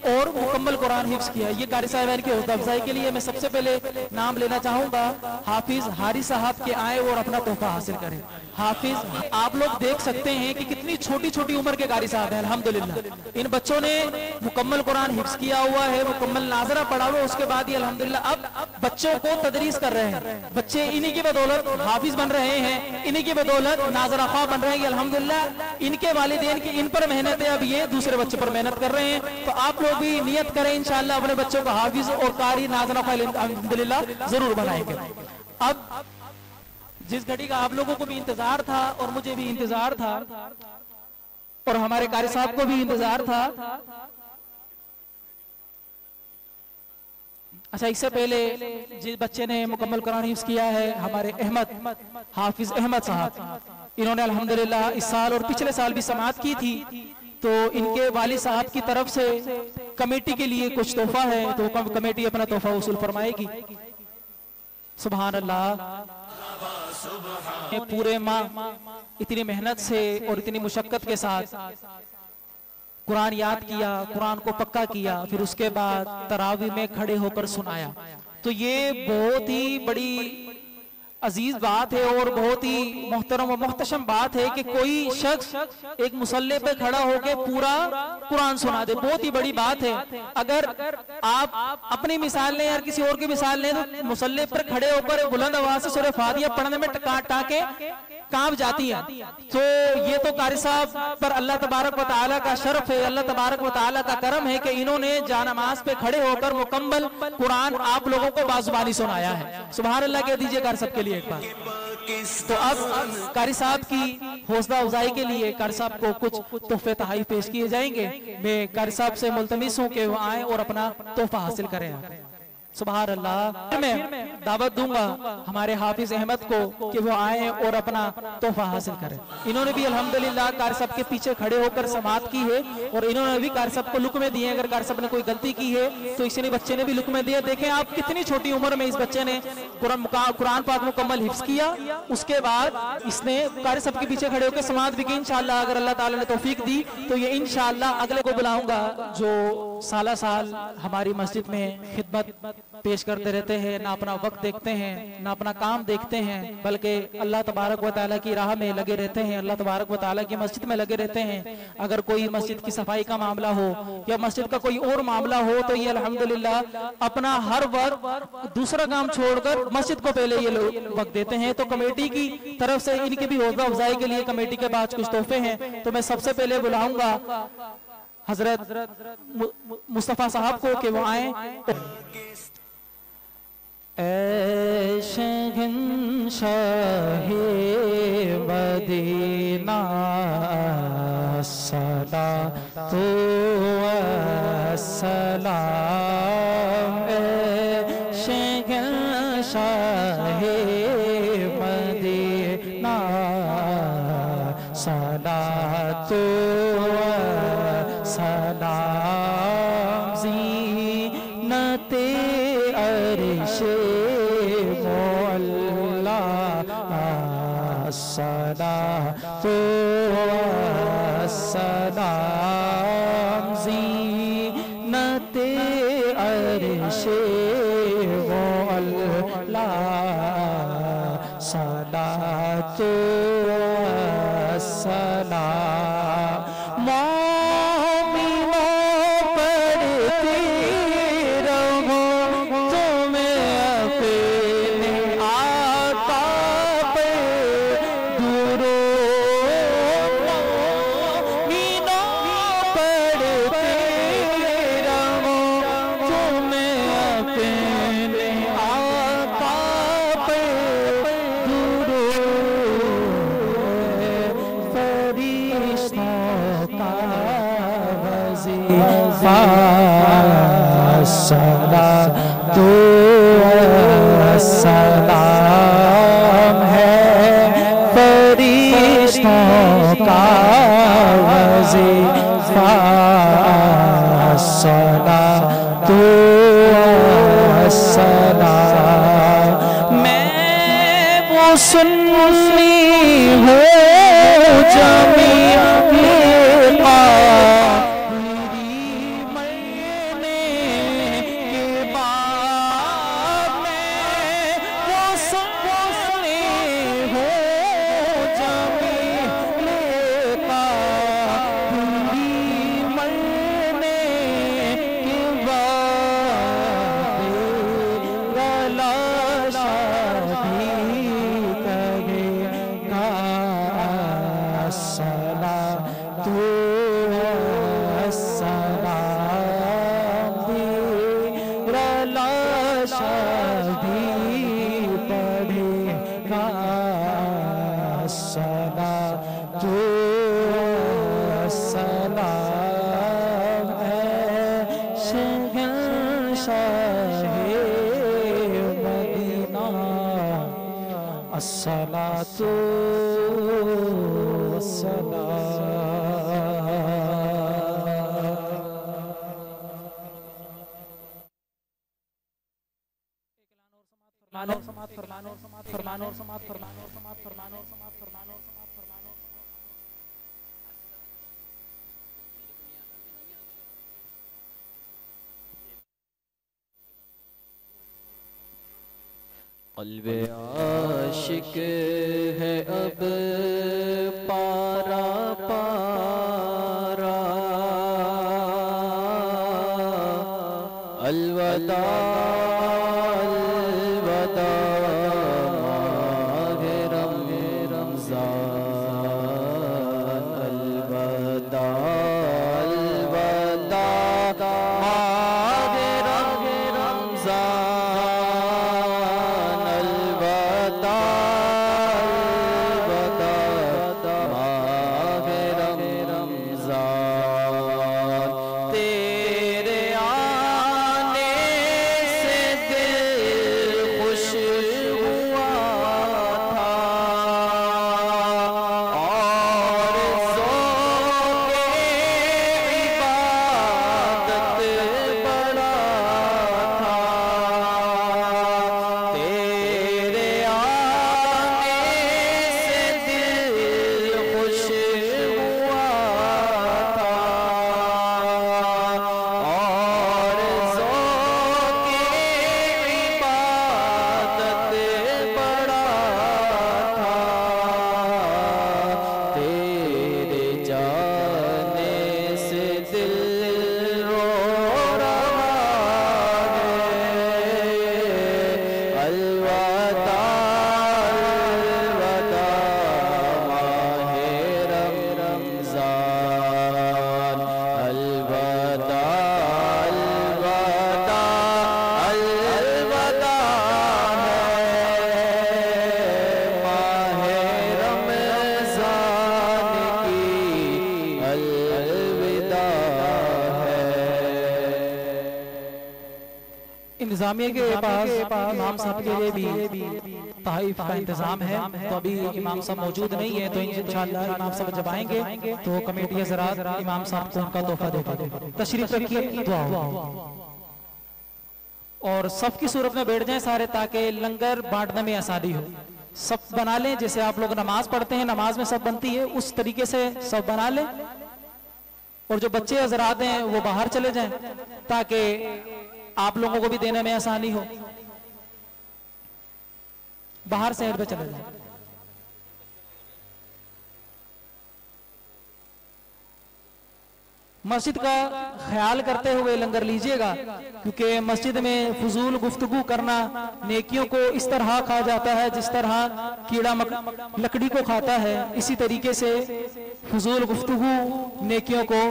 और मुकम्मल कुरान हिफ्ज़ किया। ये कारी साहिबान की हौसला अफजाई के लिए मैं सबसे पहले नाम लेना चाहूंगा, हाफिज हारी साहब के आए और अपना तोहफा हासिल करें। हाफिज आप लोग देख सकते हैं कि कितनी छोटी छोटी उम्र के कारी साहब हैं। अल्हम्दुलिल्लाह इन बच्चों ने मुकम्मल कुरान हिफ्ज़ किया हुआ है, मुकम्मल नाजरा पढ़ा हुआ, उसके बाद ये अल्हम्दुलिल्लाह अब बच्चों को तदरीस कर रहे हैं। बच्चे इन्हीं की बदौलत हाफिज बन रहे हैं, इन्हीं की बदौलत नाज़िर ख़्वां बन रहे हैं। अल्हम्दुलिल्लाह इनके वालिदैन की इन पर मेहनत है, अब ये दूसरे बच्चे पर मेहनत कर रहे हैं। तो आप लोग भी नियत करें इंशाअल्लाह अपने बच्चों को हाफिज और कारी नाज़िर ख़्वां अल्हम्दुलिल्लाह जरूर बनाएंगे। अब जिस घड़ी का आप लोगों को भी इंतजार था और मुझे भी इंतजार था और हमारे कारी साहब को भी इंतजार था। अच्छा, इससे पहले जिस बच्चे ने मुकम्मल कुरान हिफ्ज़ किया है हमारे अहमद हाफिज अहमद साहब, इन्होंने अल्हम्दुलिल्लाह इस साल और पिछले साल भी समाअत की थी। तो इनके वालिद साहब की तरफ से कमेटी के लिए कुछ तोहफा है, तो कमेटी अपना तोहफा वसूल फरमाएगी। सुभान अल्लाह, पूरे माह इतनी मेहनत से और इतनी मुशक्कत के साथ कुरान याद किया, कुरान को पक्का किया, फिर उसके बाद तरावी में खड़े होकर सुनाया। तो ये बहुत ही बड़ी अजीज बात है और बहुत ही मोहतरम और मोहतशम बात है कि कोई शख्स एक मुसल्ले पे खड़ा होकर पूरा कुरान सुना दे। बहुत ही बड़ी बात है। अगर आप अपनी मिसाल लें या किसी और की मिसाल लें तो मुसल्ले पर खड़े होकर बुलंद आवाज से सूरह फातिहा पढ़ने में टाके कांप जाती है। तो ये तो कारी साहब पर अल्लाह तबारक व तआला का शर्फ है, अल्लाह तबारक व तआला का करम है कि इन्होंने जानमाज पे खड़े होकर मुकम्मल कुरान आप लोगों को बाजुबानी सुनाया है। सुभान अल्लाह कह दीजिए कारी साहब के लिए एक बार। तो अब कारी साहब की हौसला अफजाई के लिए कारी साहब को कुछ तोहफे तहफ़ पेश किए जाएंगे। मैं कारी साहब से मुल्तमिस हूँ कि वो आए और अपना तोहफा हासिल करें। सुभान अल्लाह। मैं दावत दूंगा हमारे हाफिज अहमद को कि वो आए और अपना तोहफा हासिल करें। इन्होंने भी अल्हम्दुलिल्लाह कारी साहब के पीछे खड़े होकर समाअत की है और इन्होंने भी कारी साहब को लुकमे दिए। अगर कारी साहब ने कोई गलती की है तो इसी बच्चे ने भी लुकमे दिए। देखें आप कितनी छोटी उम्र में इस बच्चे ने कुरान पाक मुकम्मल हिफ्ज़ किया, उसके बाद इसने कारी साहब के पीछे खड़े होकर समाअत भी की। इंशाअल्लाह अगर अल्लाह ताला ने तौफीक दी तो ये इंशाअल्लाह अगले को बुलाऊंगा जो साला साल हमारी मस्जिद में खिदमत पेश करते रहते हैं, ना अपना वक्त देखते हैं ना अपना काम देखते हैं, बल्कि अल्लाह तबारक व तआला की राह में लगे रहते हैं, अल्लाह तबारक व तआला की मस्जिद में लगे रहते हैं। अगर कोई मस्जिद की सफाई का मामला हो या मस्जिद का कोई और मामला हो तो ये अल्हम्दुलिल्लाह अपना हर वक्त दूसरा काम छोड़कर मस्जिद को पहले ये लोग वक्त देते हैं। तो कमेटी की तरफ से इनकी भी हौसला अफजाई के लिए कमेटी के पास कुछ तोहफे हैं। तो मैं सबसे पहले बुलाऊंगा हजरत मुस्तफ़ा साहब को कि वो आए। ऐ शहंशाहे मदीना सलातो अस्सलाम, ऐ शहंशाहे मदीना सलातो सलाम, ज़ीनते अर्शे मौला सलातो सलाम, ज़ीनते अस्सलातु अस्सलाम है फरिश्तों का वजीफा अस्सलातु अस्सलाम। मैं वो सुन्नी हूँ जमी अस्सलातु क़ल्बे आशिक है अब पारा पारा, अलवदा अलवदा माहे रमज़ान, अलवदा अलवदा माहे रमज़ान, अलवदा अलवदा माहे रमज़ान। तेरे आने से दिल खुश हुआ था और ज़ौक़े इबादत बड़ा था। तेरे आने से दिल खुश हुआ था और ज़ौक़े इबादत बड़ा था। तेरे जाने से दिल रो रहा है, अलवदा अलवदा माहे रमज़ान, अलवदा अलवदा अलवदा है माहे रमज़ान की अलविदा है। इंतजामिया के पास इमाम साहब के लिए भी तहफ़ का इंतजाम है, तो अभी इमाम साहब मौजूद नहीं है, तो इंशाअल्लाह इमाम साहब जब आएंगे तो कमेटी हज़रात इमाम साहब को उनका तोहफा देगा। तशरीफ रखिए, दुआ हो। और सब की सूरत में बैठ जाएं सारे, ताकि लंगर बांटने में आसानी हो। सब बना लें, जैसे आप लोग नमाज पढ़ते हैं, नमाज में सब बनती है, उस तरीके से सब बना लें। और जो बच्चे हज़रात हैं वो बाहर चले जाएं, ताकि आप लोगों को भी देने में आसानी हो। बाहर साइड पे चले जाएं। मस्जिद का ख्याल करते हुए लंगर लीजिएगा, क्योंकि मस्जिद में फजूल गुफ्तगू करना नेकियों को इस तरह खा जाता है जिस तरह कीड़ा लकड़ी को खाता है। इसी तरीके से फजूल गुफ्तगू नेकियों को।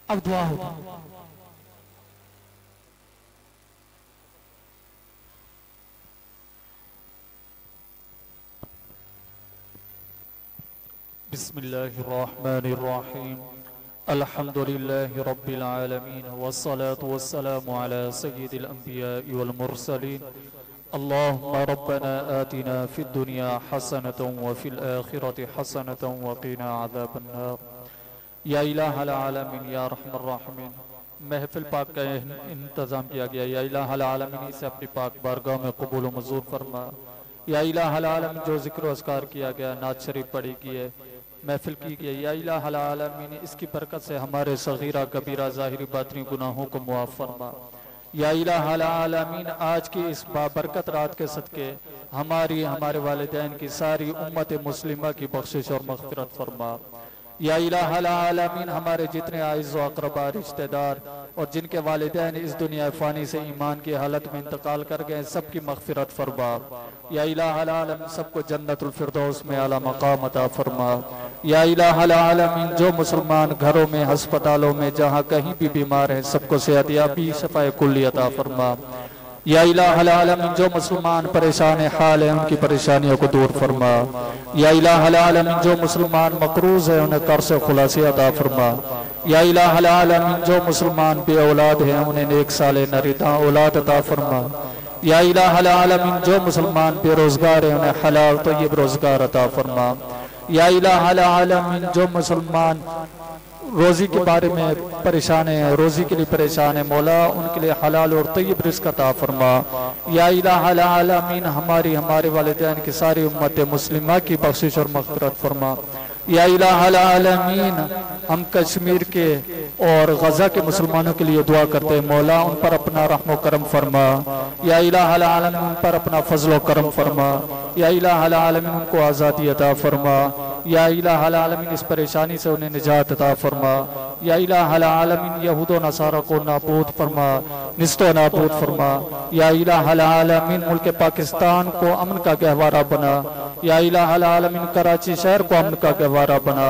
अब दुआ होगा। बिस्मिल्लाहिर्रहमानिर्रहीम अल्हम्दुलिल्लाहि रब्बिल आलमीन वस्सलातु वस्सलामु अला सय्यिदिल अंबिया वल मुरसलीन अल्लाहुम्मा रब्बना आतिना फिद दुनिया हसनतन व फिल आखिरति हसनतन व क़िना अज़ाबन्नार। या इलाहल आलमीन या रहमर राहिमीन, महफिल पाक का इंतज़ाम किया गया। या इलाहल आलमीन, इसे अपनी पाक बारगाह में कबूल व मंजूर फरमा। या इलाहल आलमीन, जो जिक्र अस्कार किया गया, नात शरीफ पढ़ी की है, महफिल की गई, या इलाहल आलमीन, इसकी बरकत से हमारे सगीरा कबीरा ज़ाहिरी बातिनी गुनाहों को मुआफ़ फरमा। या इलाहल आलमीन, आज की इस बाबरकत रात के सदके हमारी, हमारे वालिदैन की, सारी उम्मत मुस्लिमा की बख्शिश और मग़फ़िरत फरमा। या इलाहल आलमीन, हमारे जितने आइज़ व अक़रबा रिश्तेदार और जिनके वालिदैन इस दुनिया फ़ानी से ईमान की हालत में इंतकाल कर गए, सबकी मग़फ़िरत फरमा। या इलाहल आलमीन, सबको जन्नतुल फ़िरदौस में आला मक़ाम अता फरमा। या इलाहल आलमीन, जो मुसलमान घरों में, अस्पतालों में, जहाँ कहीं भी बीमार हैं, सबको सेहतियाबी, शफ़ाए कुल्ली अता फरमा। या इलाहल आलमीन, जो मुसलमान परेशान हाल हैं, उनकी परेशानियों को दूर फरमा। या इलाहल आलमीन, जो मुसलमान मक़रूज़ हैं, उन्हें कर्ज़ से खुलासी अता फरमा। या इलाहल आलमीन, जो मुसलमान बे औलाद हैं, उन्हें नेक साले नरीदा औलाद अता फरमा। या इलाहल आलमीन, जो मुसलमान बेरोज़गार हैं, उन्हें हलाल तय्यब रोज़गार अता फरमा। या इलाहल आलमीन, जो मुसलमान रोज़ी के बारे में परेशान है, रोज़ी के लिए परेशान है, मौला उनके लिए हलाल और तय्यब रिज़्क़ अता फरमा। या इलाहल आलमीन, हमारी, हमारे वालिदैन की, सारी उम्मत मुस्लिमा की बख्शिश और मग़फ़िरत फरमा। या इलाहल आलमीन, हम कश्मीर के और गज़ा के मुसलमानों के लिए दुआ करते हैं, मौला उन पर अपना रहम व करम फरमा। या इलाहल आलमीन, उन पर अपना फज़ल व करम फरमा। या इलाहल आलमीन, उनको आज़ादी अता फरमा। या इलाहल आलमीन, इस परेशानी से उन्हें निजात अता फरमा। या इलाहल आलमीन, यहूद व नसारा को नाबूद फरमा, निस्तो नाबूद फरमा। या इलाहल आलमीन, मुल्क पाकिस्तान को अमन का गहवारा बना। या इलाहल आलमीन, कराची शहर को अमन का गहवारा बना।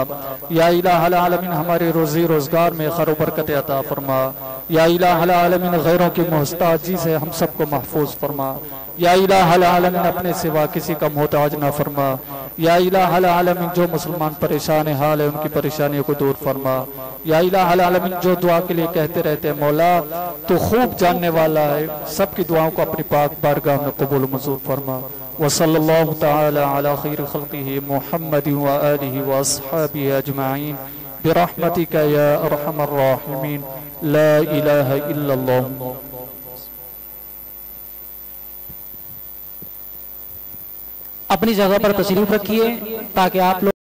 या इलाहल आलमीन, हमारे रोज़ी रोज़गार में खैर व बरकत अता फरमा। या इलाहल आलमीन, गैरों की मोहताजी से हम सबको महफूज फरमा। या इलाहल आलमीन, अपने सिवा किसी का मोहताज ना फरमा। या इलाहल आलमीन, जो मुसलमान परेशान हाल है, उनकी परेशानियों को दूर फरमा। या इलाहल आलमीन, जो दुआ के लिए कहते रहते हैं, मौला तो खूब जानने वाला है, सबकी दुआओं को अपनी पाक बारगाह में कबूल मंजूर फरमा। वसल्लल्लाहु तआला अला खैर खल्क़िही मुहम्मद व आलिहि व अस्हाबिही अजमाइन बिरहमतिका या अरहमर राहिमीन ला इलाहा इल्लल्लाह। अपनी जगह पर तशरीफ रखिए ताकि आप लोग